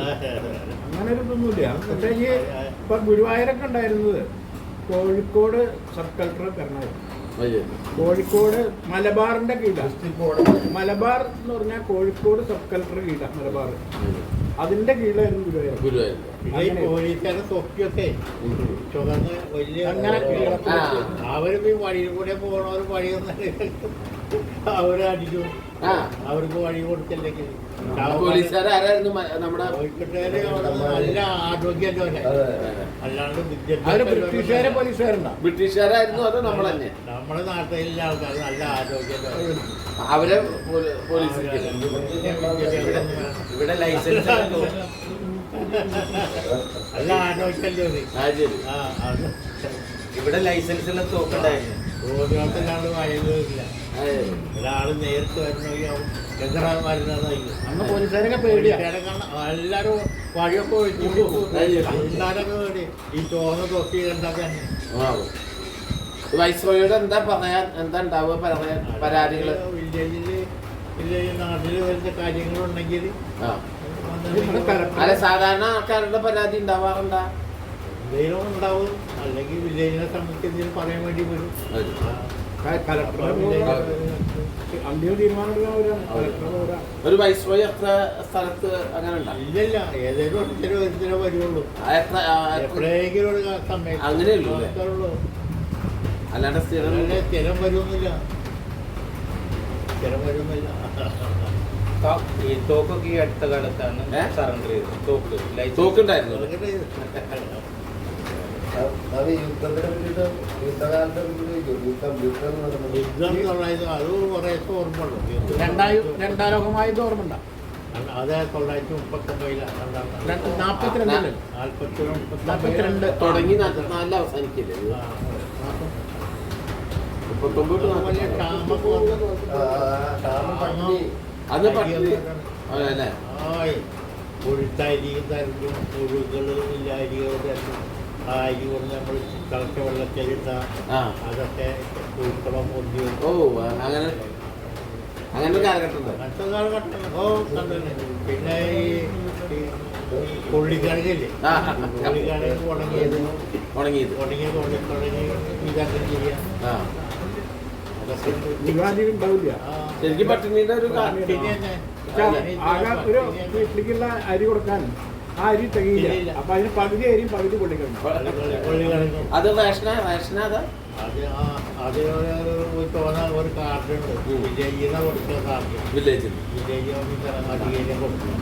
അങ്ങനെ ഒരു ഇതൊന്നുമില്ല. പ്രത്യേകിച്ച് ഇപ്പൊ ഗുരുവായൂരൊക്കെ ഉണ്ടായിരുന്നത് കോഴിക്കോട് സബ് കളക്ടർ ഭരണമായിരുന്നു. കോഴിക്കോട് മലബാറിന്റെ കീഴിലാണ്. മലബാർ എന്ന് പറഞ്ഞാൽ കോഴിക്കോട് സബ് കളക്ടർ കീഴിലാണ് മലബാർ. അതിന്റെ കീഴിലായിരുന്നു ഗുരുവായൂർ. പോലീസുകാരുടെ തൊപ്പിയൊക്കെ ചുവന്ന് വലിയ അവരിപ്പോ വഴിയിൽ കൂടെ പോകണവർ വഴിയൊന്നും അവരെ അടിച്ചു. അവർക്ക് വഴി കൊടുത്തില്ലെങ്കിൽ പോലീസുകാരായിരുന്നു നമ്മുടെ കോഴിക്കോട്ടുകാര് നല്ല ആരോഗ്യമല്ലേ. അല്ലാണ്ട് ബ്രിട്ടീഷുകാരെ പോലീസുകാരുണ്ടോ? ബ്രിട്ടീഷുകാരായിരുന്നു അതോ നമ്മൾ തന്നെ? നമ്മുടെ നാട്ടിലെ ആൾക്കാർ നല്ല ആരോഗ്യമല്ലേ. അവരെ പോലീസ് ഇവിടെ ലൈസൻസ് നല്ല ആരോഗ്യമല്ലേ. ഇവിടെ ലൈസൻസിലെ തോക്കുണ്ടായിരുന്നു. റോഡിനകത്തൊരാൾ വഴിയില്ല. ഒരാള് നേരിട്ട് വരുന്നെങ്കിൽ എത്ര വരുന്നതായിരിക്കും. അന്ന് പോലീസുകാരൊക്കെ പേടിയാ. എല്ലാരും വഴിയൊക്കെ ഒഴിച്ചു എല്ലാരൊക്കെ പേടി. ഈ ചോന്ന തൊപ്പി കണ്ടാൽ തന്നെ. വൈസ്രോയിയോട് എന്താ പറയാൻ, എന്താ ഉണ്ടാവുക പരാതികള്? വില്ലേജ് നാട്ടിൽ വരുന്ന കാര്യങ്ങളുണ്ടെങ്കിൽ അല്ല സാധാരണ ആൾക്കാരുടെ പരാതി ഉണ്ടാവാറുണ്ടാ? എന്തെങ്കിലും ഉണ്ടാവും. അല്ലെങ്കിൽ വില്ലേജിനെ സംബന്ധിച്ച് എന്തെങ്കിലും പറയാൻ വേണ്ടി വരും. അന്തിമ തീരുമാനം ഒരു വൈസ്രോയി എത്ര സ്ഥലത്ത് അങ്ങനെ ഉണ്ടാവും? ഇല്ലല്ല, ഏതെങ്കിലും ഒരിക്കലും വരുള്ളൂ. എപ്പോഴെങ്കിലും ഒരു സമയത്ത് അങ്ങനെയുള്ളൂ. അല്ലാണ്ട് സ്ഥിരം വരുന്നില്ല. സ്ഥിരം വരുന്നില്ല. ഈ തോക്കൊക്കെ ഈ അടുത്ത കാലത്താണ് സറണ്ടർ ചെയ്തത്. തോക്കുണ്ടായിരുന്നു. യുദ്ധം എന്നുള്ളത് അത് കുറേ ഓർമ്മയുള്ളൂ. 2ാം ലോകമായത് ഓർമ്മ അത് 1939 42 തുടങ്ങി 44 അവസാനിക്കില്ലേ? അത് പട്ടി അല്ലേ? കൊഴുത്തരിയും തരലും പുഴുകള് അരികൾ തരലും ആ അരി കൊണ്ട് നമ്മൾ തിളച്ച വെള്ളത്തിലിട്ട അതൊക്കെ പുഴുക്കളോ പൊന്തി. ഓ അങ്ങനെ അങ്ങനെ കാലഘട്ടം. അങ്ങനത്തെ കാലഘട്ടം പിന്നെ ഈ കൊള്ളിക്കിഴങ്ങില്ലേ, കൊള്ളിക്കിഴങ്ങ് ഉണങ്ങി ഇതൊക്കെ ചെയ്യാം. ശരിക്കും പട്ടിണിയുടെ ഒരു ഒരു വീട്ടിലേക്കുള്ള അരി കൊടുക്കാൻ ആ അരി തികയില്ല. അപ്പൊ അതിന് പകുതി അരിയും പകുതി കൊള്ളിക്കണം. അത് റേഷനാ അത് ഒരു കാർഡുണ്ട്. വില്ലേജിൽ കൊടുത്ത കാർഡ്. വില്ലേജിൽ അധികാരിയെ കൊടുക്കും.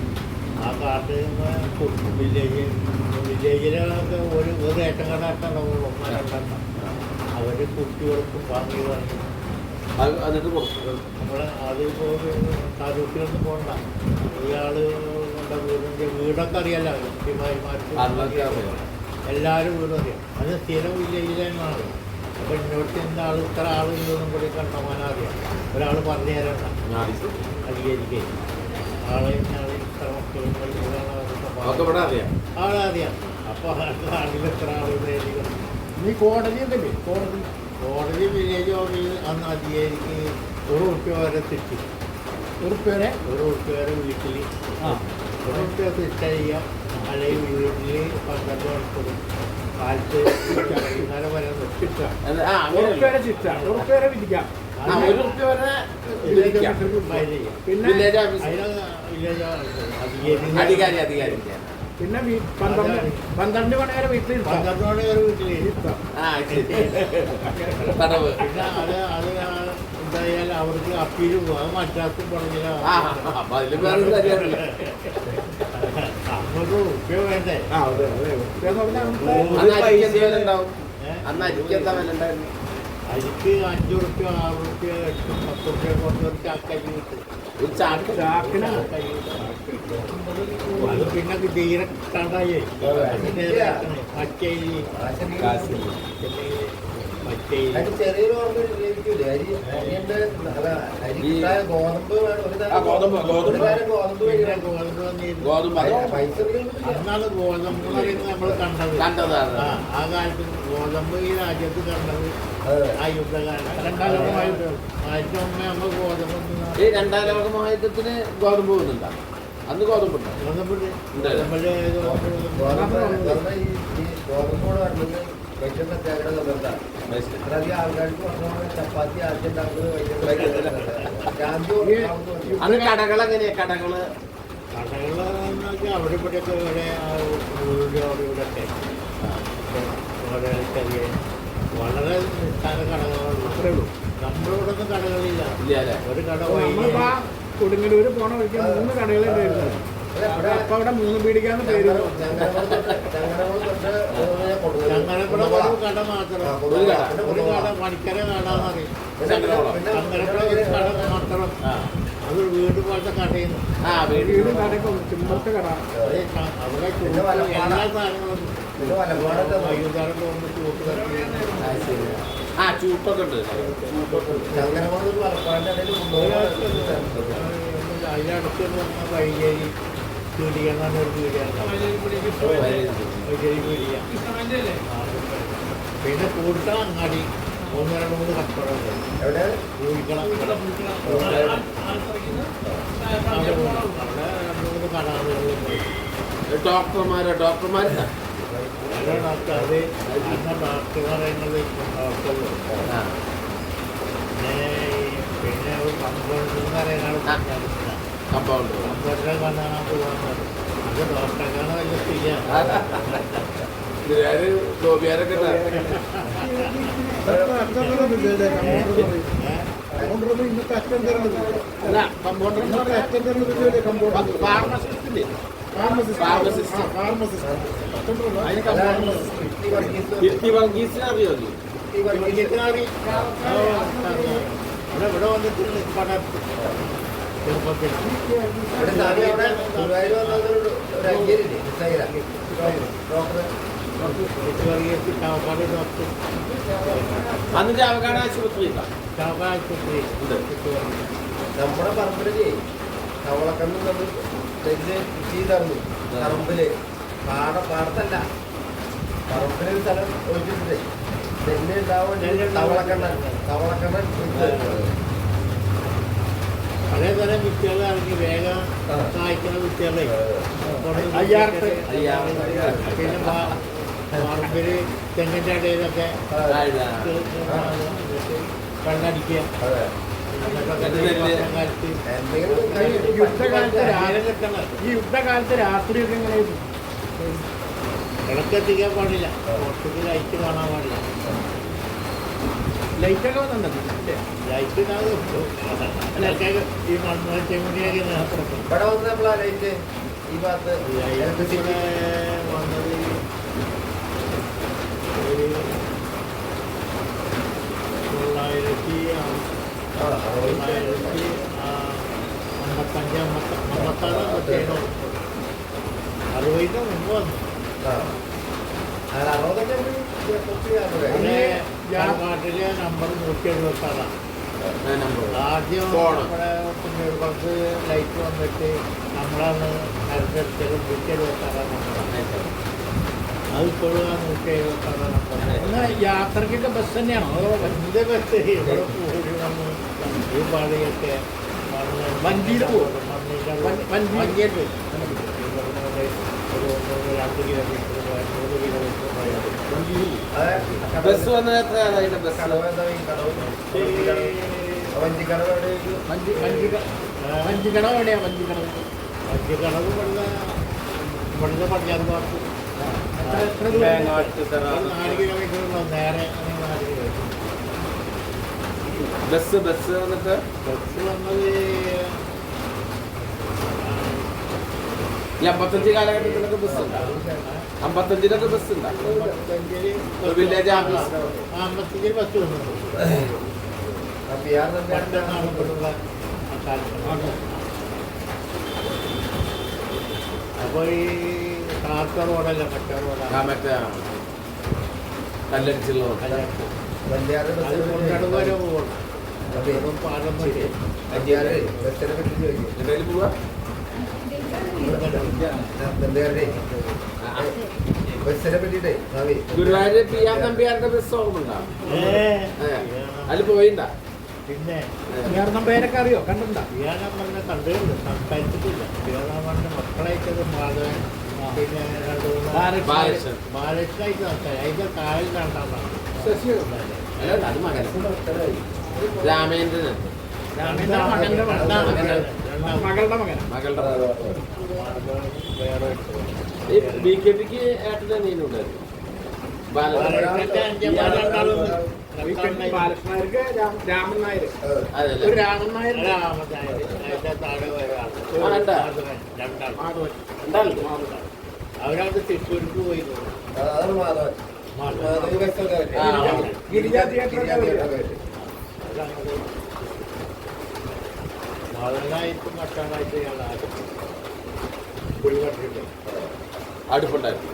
ആ കാർഡ് കൊടുക്കും. വില്ലേജ് വില്ലേജിലൊക്കെ ഒരു ഏറ്റം കടാട്ടുണ്ടാവുള്ളൂ, രണ്ടെണ്ണം. അവർ കുട്ടികൾക്കും വാങ്ങി വാങ്ങി എന്നിട്ട് കൊടുത്തു. നമ്മൾ അതിപ്പോൾ താലൂക്കിലൊന്നും പോകണ്ട. ഇയാൾ കൊണ്ട വീടൊക്കെ അറിയാലോ, എല്ലാവരും വീടും അറിയാം. അത് സ്ഥിരം വില്ലേജിലാണ്. അപ്പോൾ ഇന്നോട്ട് ഇന്ന ആൾ ഇത്ര ആളുകളൊന്നും കൂടി കണ്ടമാനം അറിയാം. ഒരാൾ പറഞ്ഞു തരണ്ട അധികരിക്കേ ആളെ ഇന്നാൾ ഇത്ര മക്കളും ആളെ അറിയാം. അപ്പോൾ ആളിൽ എത്ര ആളുകൾ ഈ കോടതി ഉണ്ടല്ലേ, കോടതി വില്ലേജ് ഓഫീസ് അന്ന് അധികാരിക്ക് ₹1 വരെ തെറ്റി. ₹1 വരെ വീട്ടിൽ ₹1 തെറ്റ ചെയ്യാം. അല്ലെങ്കിൽ വീട്ടിൽ 12 മണിക്കൂർ കാലത്ത് വൈകുന്നേരം വരെ നിർത്തിക്കാം. ₹1 വിധിക്കാം. പിന്നെ വില്ലേജ് അധികാരി പിന്നെ 12 മണി വരെ വീട്ടിൽ 12 മണി വരെ വീട്ടിൽ തടവ്. പിന്നെ അത് എന്തായാലും അവർക്ക് അപ്പീൽ പോകും. അത് മറ്റാത്തും പറഞ്ഞില്ല. ₹100 വേണ്ടേ? അന്ന് അരിക്ക് എന്താ വില ഉണ്ടായിരുന്നു? അരിക്ക് ₹5, ₹6, ₹8, ₹10 കൊണ്ടൊരു ചാക്കരി കിട്ടും. ഒരു ചാക്കിന് അത് പിന്നെ തീരെ കണ്ടായി മറ്റേരി ചെറിയൊരു ഓർമ്മ ലഭിക്കൂലേ? ഗോതമ്പ് പൈസ അന്നാണ് ഗോതമ്പ് നമ്മൾ കണ്ടത്. ആ കാലത്ത് ഗോതമ്പ് ഈ രാജ്യത്ത് കണ്ടത് ആ യുദ്ധകാലം. 2ാം ലോക മഹായുദ്ധം. നമ്മൾ ഗോതമ്പ് ഈ 2ാം ലോക മഹായുദ്ധത്തിന് ഗോതമ്പ് പോകുന്നുണ്ടോ? അന്ന് ഗോതമ്പുണ്ടോ? ഗോതമ്പുണ്ട്. ഗോതമ്പോട് പറഞ്ഞത് വൈദ്യ സത്യാഗ്രഹം നിർബന്ധമാണ്. അത്രയധികം ആൾക്കാർക്ക് ചപ്പാത്തി ആദ്യം ഉണ്ടാക്കുന്നത് അന്ന് കടകൾ എങ്ങനെയാ? കടകള് അവിടെ ഇവിടെയൊക്കെ ഇവിടെയൊക്കെ വളരെ ചെറിയ വളരെ നിസ്സാര കടകളുള്ളൂ. അത്രേ ഉള്ളൂ. നമ്മളിവിടെ ഒന്നും കടകളില്ല. ഒരു കട കൊടുങ്ങല്ലൂര് പോണ വഴിക്ക് 3 കടകളെ വരുന്നത്. അപ്പൊ അവിടെ 3 പീടിക്കാന്ന് പേര്. ചങ്ങരപ്പുഴ കട മാത്രം. ഒരു കട പണിക്കര കടാന്നറിയും. ചങ്ങരപ്പുഴ ഒരു കട മാത്രം. അത് വീട് പോലത്തെ കടയുന്നു. വീട് കടയൊക്കെ ചുമത്തെ കട. അവിടെ എല്ലാ സാധനങ്ങളും വൈകുന്നേരം പോകുമ്പോൾ ചൂട്ട് ചൂട്ടൊക്കെ ഉണ്ട്. അതിനടുത്ത് വന്ന വൈകേരി പീടികയെന്നാണ് ഒരു പീടിയാണ്. വൈകേരി പീടിക. പിന്നെ കൂട്ടം അങ്ങാടി 1-2-3 കച്ചവടമുണ്ട്. എവിടെ കൂടിക്കണം അവിടെ 2-3 കടകളുണ്ട്. ഡോക്ടർമാരാ അത് അന്ന ഡോക്ടർ പറയുന്നത് ഡോക്ടറുള്ളൂ. പിന്നെ ഒരു കമ്പൗണ്ടർ എന്ന് പറയുന്ന കമ്പൗണ്ടറെ കാണാൻ പോകാൻ അത് ഡോക്ടറെക്കാണ് വലിയ സ്ഥിതിയാണ്. ഗോപിയാരൊക്കെ ഇന്നത്തെ അറ്റം തരുന്നത് ഫാർമസിസ്റ്റ്. അറിയോ? ഇവിടെ വന്നിട്ടുണ്ട് പടത്ത് ചെറുപ്പത്തിൽ. ചാവക്കാട് ഡോക്ടർ അന്ന് ചാവക്കാട് ആശുപത്രി ചാവക്കാട് ആശുപത്രി നമ്മുടെ പറമ്പില് കവളക്കണ്ണ് നമ്മൾ നെല്ല് ചെയ്തറന്നു. പറമ്പില് പാടത്തല്ല, പറമ്പിലൊരു സ്ഥലം ഒഴിച്ചിട്ടേ നെല്ല് ഉണ്ടാവും. തവളക്കണ്ണൻ പലതരം വിത്തുകൾ ഇറങ്ങി വേഗം കായ്ക്കുന്ന വിത്തുകളെ പിന്നെ പറമ്പിൽ തെങ്ങിൻ്റെ ഇടയിലൊക്കെ വെള്ളടിക്കുക. ഈ യുദ്ധകാലത്ത് രാത്രിയൊക്കെ എങ്ങനെ വിളക്കെത്തിക്കാൻ പാടില്ല. പുറത്തേക്ക് ലൈറ്റ് കാണാൻ പാടില്ല. ലൈറ്റൊക്കെ വന്നിട്ടുണ്ട്. ലൈറ്റ് അതൊക്കെ ഈ മൺമൂലിയൊക്കെ ഇവിടെ വന്ന് നമ്മളാ ലൈറ്റ് ഈ ഭാഗത്ത് വന്നത് അറുപതിന് മുമ്പ് വന്നു. നാട്ടിലെ നമ്പർ 176. ആദ്യം നമ്മുടെ കുഞ്ഞുപുറത്ത് ലൈറ്റ് വന്നിട്ട് നമ്മളാണ് മരുന്നെടുത്തത് 176 നമ്പർ. അതിപ്പോഴും ആ 176 നമ്പർ. യാത്രക്കൊക്കെ ബസ് തന്നെയാണോ അതോ എന്ത് ബസ് ഇവിടെ കൂടി വന്ന് ഈ പാടിയൊക്കെ വഞ്ചിയിൽ പോകും? വഞ്ചിയിൽ പോയി ഒരു 2 കിലോമീറ്റർ 3 കിലോമീറ്റർ പോയാൽ ബസ് വന്നത് എത്ര ആളായിട്ട് ബസ് വഞ്ചിക്കടവ് എവിടെയാ? വഞ്ചിക്കടവ് ഇവിടുന്ന് പടിഞ്ഞാറ് ഭാഗത്ത് എത്ര ദൂരം? 4 കിലോമീറ്റർ ഉണ്ടാവും. നേരെ 4 കിലോമീറ്റർ. ബസ് വന്നിട്ട് ബസ് വന്നത് ഈ 55 കാലഘട്ടത്തിലൊക്കെ ബസ് ഉണ്ട്. 55-ലൊക്കെ ബസ് ഉണ്ട്. വില്ലേജ് ഓഫീസ് 55 ബസ് വന്നിട്ടുണ്ട്. അപ്പോൾ ഈ കാർത്ത റോഡല്ല മറ്റേ റോഡാണ്. മറ്റേ കല്ലടിച്ചുള്ള അത് കൊണ്ടടവ് വരെ പോകണം. അപ്പം പാലം വഴി എവിടെയും പോവാ. ബസ്സിനെ പറ്റിട്ടേ ഗുരുവായൂർ PR നമ്പ്യാരുടെ ബസ് ഓർമ്മ അതിൽ പോയിണ്ടാ? പിന്നെ വേറെ പേരൊക്കെ അറിയോ? കണ്ടിട്ടുണ്ടോ? വ്യാഴാമണ്ണെ കണ്ടുകൊണ്ട് സംസാരിച്ചിട്ടില്ല. വ്യാഴാമണ്ണെ മക്കളായിട്ടത് മാധവൻ, പിന്നെ 2 ബാലകൃഷ്ണൻ. ബാലകൃഷ്ണനായിട്ട് സംസാരിക്കും. അതിൻ്റെ താഴെ രണ്ടാമതാണ് അല്ല അത് മകൻ രാമേന്ദ്രൻ. മകളുടെ മകൻ. മകളുടെ വേറെ ഈ BKPക്ക് ഏട്ടൻ്റെ നീനുണ്ടായിരുന്നു. ബാലകൃഷ്ണനായർക്ക് രാമൻ നായർ. അതല്ലേ ഒരു രാമൻ നായർ. അതിൻ്റെ താഴെ ഒരാൾ മാധവൻ. അവരവിടെ തൃശ്ശൂർക്ക് പോയി. അതാണ് മാധവൻ. മാധവ ബസ്സൊക്കെ ഗിരിജാ തിയേറ്ററൊക്കെ മാധവനായിട്ടും മറ്റാളായിട്ട് ഇയാളാണ് കുഴിപട്ടിട്ട് അടുപ്പുണ്ടായിരുന്നു.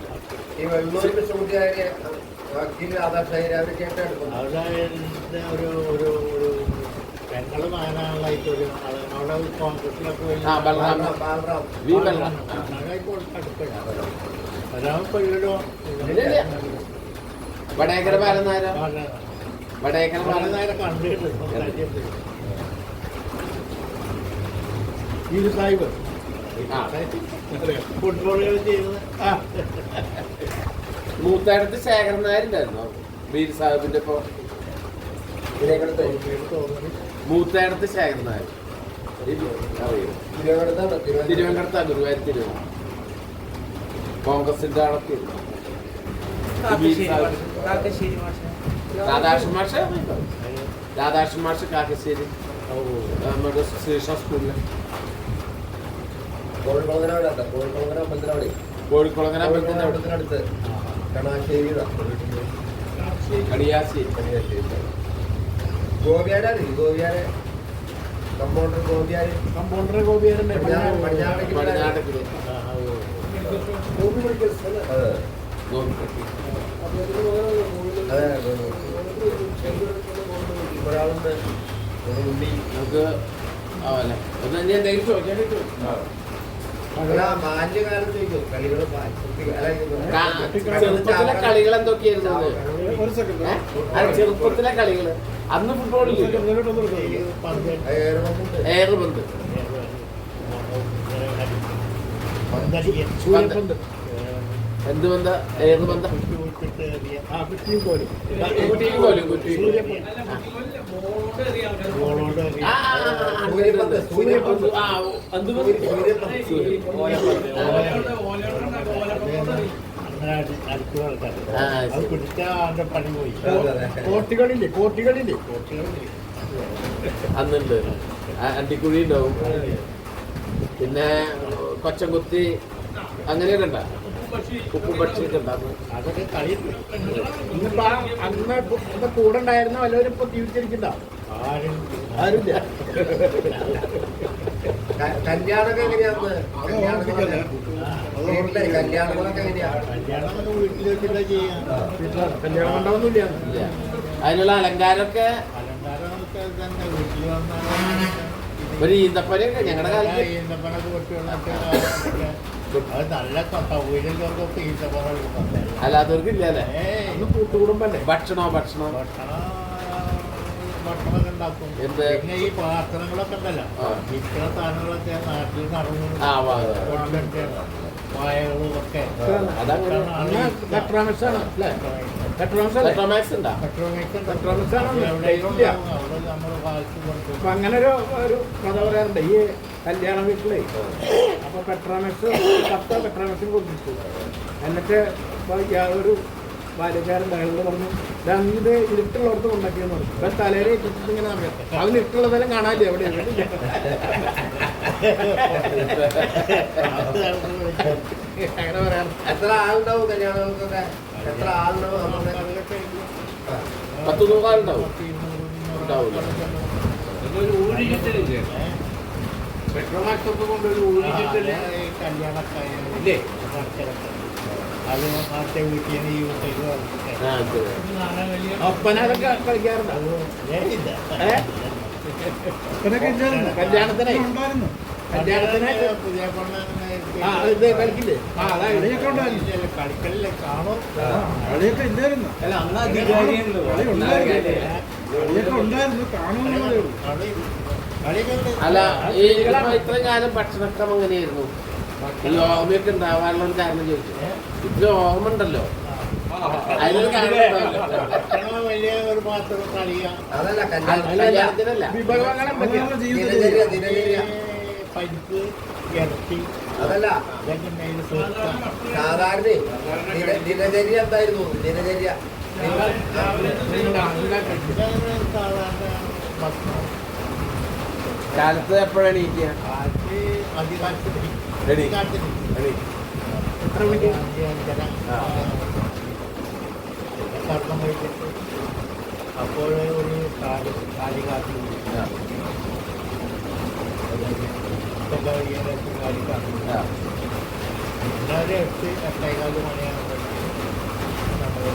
ഈ വെള്ളൂർ കൃഷ്ണകുട്ടിയായ വക്കീൽ രാധാകൃഷ്ണൻ അവരൊക്കെയായിട്ട് അടുപ്പം. അവിടെ ഒരു ഒരു ഒരു പെങ്ങള് മകനാളായിട്ടൊരു ആള് അവിടെ കോൺഗ്രസിലൊക്കെ പോയി ബലറാം. ബാലറാം വി ബലറാം. അടുപ്പില്ല ബലറാം കൊല്ലടോ വടേക്കര ബാലനായര. വടേക്കര നേരെ കണ്ടിട്ടുണ്ട്. ഇത് സാഹിബ് ഫുട്ബോൾ കളി ചെയ്യുന്നത് മൂത്തേടത്ത് ശേഖരൻ നായരുണ്ടായിരുന്നു വീർ സാഹിബിന്റെ ഇപ്പൊ. മൂത്തേടത്ത് ശേഖരൻ നായർ അറിയോ? തിരുവനന്തപുരത്താ ഗുരുവായൂർ തിരുവനന്തപുരം കോൺഗ്രസിന്റെ ആളൊക്കെ. രാധാകൃഷ്ണൻ മാഷ് രാധാകൃഷ്ണൻ മാഷ് കാക്കശ്ശേരി നമ്മുടെ ശ്രീകൃഷ്ണ സ്കൂളില് കോഴിക്കുളങ്ങര അമ്പലത്തിനവിടെ കോഴിക്കുളങ്ങര അമ്പലത്തിന്റെ അവിടെ അടുത്ത് കണാശ്ശേരി കടിയാശ്ശേരി. ഗോപിയാരെ ഗോപിയാരെ കമ്പൗണ്ടർ ഗോപിയാര് കമ്പൗണ്ടർ ഗോപിയാരുണ്ട്. പടിഞ്ഞാട്ടത്തില് ഗോപി മെഡിക്കൽ സ്ഥലം. അതെ അതെ അതെ ഒരാളുണ്ട് ഉണ്ണി. നമുക്ക് ആവല്ലേ ഒന്ന് ഇനി എന്തെങ്കിലും ചോദിക്കാനായിട്ട് ബാല്യകാലത്ത് ചോദിക്കും കളികള് ചെറുപ്പത്തിലെ കളികൾ എന്തൊക്കെയായിരുന്നു? ഒരു സെക്കൻഡ്. ചെറുപ്പത്തിലെ കളികള് അന്ന് ഫുട്ബോളിൽ ഏറുപന്ത്. സൂര്യപന്ത്. എന്ത് ബന്ധ? ഏറുപന്ത. കുറ്റിയും കോലും. കുറ്റിയും കോലും. കുറ്റിയും സൂര്യപന്ത്. സൂര്യപന്ത്. ആ എന്ത് പണി പോയി. കോട്ടികളില്ലേ? അന്നുണ്ട്. അണ്ടിക്കുഴി ഉണ്ടാവും. പിന്നെ കൊച്ചംകുത്തി അങ്ങനെയൊക്കെ ഉണ്ടാ. ഉപ്പും പക്ഷിയൊക്കെ ഉണ്ടാകും. അതൊക്കെ കളി ഇന്നിപ്പോ അന്ന് ഇപ്പൊ കൂടെ ഉണ്ടായിരുന്ന വല്ലവരും ഇപ്പൊ ജീവിച്ചിരിക്കണ്ടോ? ആരും ആരുമില്ല. കല്യാണമൊക്കെ എങ്ങനെയാന്ന് കല്യാണങ്ങളൊക്കെ എങ്ങനെയാ? കല്യാണം വീട്ടിൽ വെച്ചിട്ടാ ചെയ്യാം. കല്യാണം ഉണ്ടാവുന്നില്ല. ഇല്ല. അതിനുള്ള അലങ്കാരമൊക്കെ അലങ്കാരമൊക്കെ തന്നെ വീട്ടിൽ വന്നാൽ ഒരു ഈന്തപ്പനയൊക്കെ ഞങ്ങളുടെ കാലത്ത് ഈന്തപ്പനൊക്കെ പൊട്ടിയുള്ളൊക്കെ അത് നല്ല സൗകര്യങ്ങൾക്കൊക്കെ ഈന്തപ്പന അല്ലാത്തവർക്ക് ഇല്ല അല്ലേ? അന്ന് കൂട്ടുകുടുംബല്ലേ? ഭക്ഷണോ ഭക്ഷണമൊക്കെ ഉണ്ടാക്കും. എന്ത്? പിന്നെ ഈ പാത്രങ്ങളൊക്കെ ഉണ്ടല്ലോ, ആ. ഇത്ര സാധനങ്ങളൊക്കെ നാട്ടിൽ നടന്നു വായകളും ഒക്കെ അതങ്ങനെ. അന്ന് പെട്രോമാക്സ് ആണ് അല്ലേ? പെട്രോമാക്സ് അല്ലേ? പെട്രോമാക്സ് ഉണ്ടോ? പെട്രോമാക്സ് ആണ്. അവിടെ ഇല്ല. നമ്മൾ കാശ് കൊടുത്തു. അപ്പൊ അങ്ങനെ ഒരു കഥ പറയാറുണ്ട് ഈ കല്യാണ വീട്ടിലേ. അപ്പൊ പെട്രോമാക്സ് 10 പെട്രോമാക്സും കൊടുത്തിട്ടു. എന്നിട്ട് ഒരു ബാല്യക്കാരൻ അയാളോട് പറഞ്ഞു, ഇത് ഇരുട്ടുള്ളവർക്ക് ഉണ്ടാക്കിയെന്ന് പറഞ്ഞു. അപ്പൊ തലയിൽ ഇട്ടിട്ട് ഇങ്ങനെ നടക്കാം. അവന് ഇരുട്ടുള്ളതെല്ലാം കാണാനില്ല എവിടെ അങ്ങനെ പറയാറ്. എത്ര ആളുണ്ടാവും കല്യാണങ്ങൾക്കൊക്കെ? എത്ര ആളുണ്ടാവും? നമ്മുടെ 10-100 ആളുണ്ടാവും. ഉണ്ടാവില്ല. പെട്രോമാക്സ് ഒക്കെ കൊണ്ടൊരു ഊഴിച്ചിട്ടില്ലേ കല്യാണക്കായ ഇല്ലേ? അത് മറ്റേ വീട്ടിൽ നിന്ന് ഈ വീട്ടിലേക്ക് ആ, ശരി. ഒപ്പന അതൊക്കെ കളിക്കാറുണ്ടോ? കല്യാണത്തിനായി പുതിയ ഇത് കളിക്കില്ലേ? കളിക്കലില്ല കാണും. അല്ല അന്ന് അധികാരിയാണല്ലോ. അല്ല ഈ ഇത്രയും കാലം ഭക്ഷണക്രമം എങ്ങനെയായിരുന്നു? ഈ ഓർമ്മയൊക്കെ ഉണ്ടാവാനുള്ള ഒരു കാരണം ചോദിച്ചു. ഇത്ര ഓർമ്മ ഉണ്ടല്ലോ, അതിനൊരു കാരണം ഉണ്ടാവില്ല. ഭക്ഷണം വലിയ ഒരു പാത്രം കളിയാം. അതല്ല കല്യാണത്തിനല്ല. ദിനചര്യ പരിപ്പ് ഇറച്ചി അതല്ല ഇതൊക്കെ മെയിൻ സൂക്തം. സാധാരണ ദിനചര്യ എന്തായിരുന്നു? ദിനചര്യ സാധാരണ ഭക്ഷണം കാലത്ത് എപ്പോഴാണ് എണീക്കുക? അത് അധികാരത്തിന് എണീ. എത്ര മണിക്ക്? കർമ്മം കഴിച്ചിട്ട് അപ്പോൾ ഒരു കാലി കാത്തി കാലി കാത്തി പിന്നെ ഒരു 8-8:15 മണിയാകുമ്പോൾ നമ്മൾ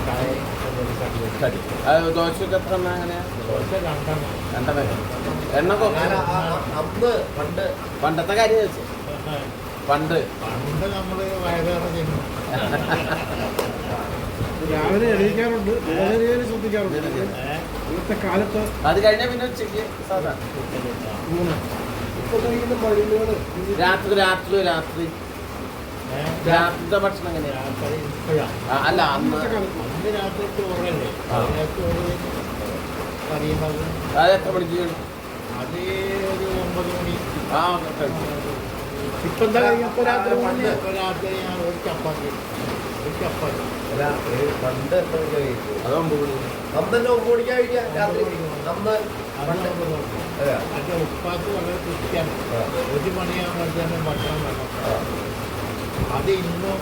ചായ ശരി. അത് ദോശയൊക്കെ എത്ര എണ്ണ അങ്ങനെയാ? ദോശ 2 രണ്ടെണ്ണം. എണ്ണ അന്ന് പണ്ട് പണ്ടത്തെ കാര്യം ചോദിച്ചു. പണ്ട് പണ്ട് നമ്മൾ വയറേറെ ചെയ്യുന്നു. രാവിലെ എണീക്കാറുണ്ട്, ദിനചര്യയിൽ ശ്രദ്ധിക്കാറുണ്ട്. ഇന്നത്തെ കാലത്ത് അത് കഴിഞ്ഞാൽ പിന്നെ ഉച്ചയ്ക്ക് സാധാരണ 3. ഇപ്പൊ കഴിക്കുന്ന മരുന്നുകള് രാത്രിത്തെ ഭക്ഷണം എങ്ങനെയാ? ഇപ്പോഴാണ് അല്ല അന്ന് അന്ന് രാത്രി ചോറല്ലേ, ആ. ചോറ് കറിയുന്നത്. അത് എത്ര മണിക്ക് കഴിയും? അത് ഒരു 9 മണി. ആ കഴിച്ചു. ഇപ്പൊ എന്താ കഴിയും? ഇപ്പൊ രാത്രി പണ്ട് രാത്രി ഞാൻ ഒരു ചപ്പാത്തി. അല്ല പണ്ട് എത്ര മണിക്കാ കഴിക്കും? അത് 9 മണി. അന്ന് തന്നെ 9 മണിക്കാ കഴിക്കുക രാത്രി? അന്ന് പണ്ട് അതെയോ? അതിന്റെ ഉപ്പാക്ക് വളരെ കൃത്യമാണ്. ആ. 1 മണിയാകുമ്പോഴത്തേനും ഭക്ഷണം വേണം. അത് ഇന്നും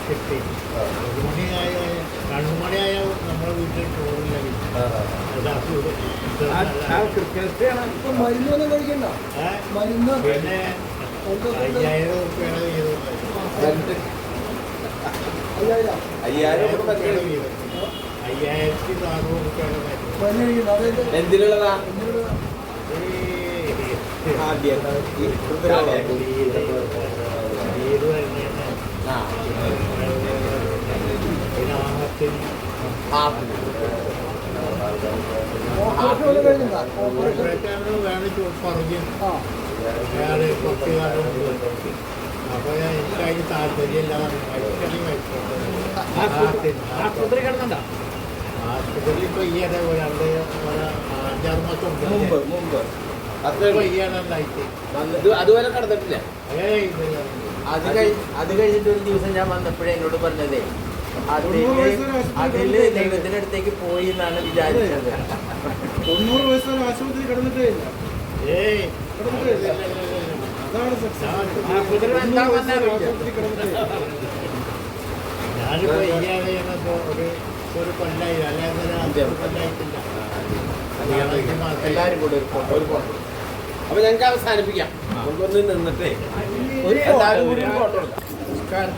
കിട്ടി. 1 മണിയായ 2 മണിയായ നമ്മുടെ വീട്ടിൽ ചോറില്ല. കൃത്യമാണ്. ഇപ്പൊ മരുന്നൊന്നും കഴിക്കണ്ട. മരുന്ന് പിന്നെ 5000 റുപ്യാണ് വീതം. 5000 5000 5400 റുപ്യാണ് മരുന്ന്. മരുന്ന് കഴിക്കണ്ട. അതായത് എന്തിനുള്ളതാ? ആ ആ ഓപ്പറേഷൻ വല്ലതും കഴിഞ്ഞിട്ടുണ്ടോ? ഓപ്പറേഷൻ വേണം പറഞ്ഞു. ആ വേറെ കുറച്ച് കാലം മുമ്പ്. അപ്പോൾ എനിക്ക് അതിന് താല്പര്യമില്ലാതെ ആശുപത്രി കിടന്നുണ്ടോ? ആശുപത്രിയിൽ ഇപ്പോൾ ഈയിടെ ഒരു 5-6 മാസം മുമ്പ് ഇപ്പോൾ ഈയിടെണ്ടായിട്ട് അതുപോലെ കടന്നിട്ടില്ല. അത് കഴിഞ്ഞിട്ട് ഒരു ദിവസം ഞാൻ വന്നപ്പോഴേ എന്നോട് പറഞ്ഞതേ അതില് ദൈവത്തിന്റെ അടുത്തേക്ക് പോയി എന്നാണ് വിചാരിച്ചത്. 90 വയസ്സുള്ള ആശുപത്രി കിടന്നിട്ടേ ഇല്ല. ഏയ് കിടന്നിട്ടേ ഇല്ല. അതാണ് സക്സസ്. ആ കുതിര എന്താ തന്നെ അറിയില്ല. ഞാനിപ്പോ ഇയാളെ ഒരു കൊല്ലായി അല്ലെങ്കിൽ ഒരു 5 കൊല്ലായിട്ടില്ല. എല്ലാവരും കൂടെ ഒരു ഫോട്ടോ. അപ്പൊ ഞങ്ങൾക്ക് അവസാനിപ്പിക്കാം. നമുക്കൊന്ന് നിന്നിട്ടേ എല്ലാവരും കൂടി ഫോട്ടോ എടുക്കാം. നമസ്കാരം.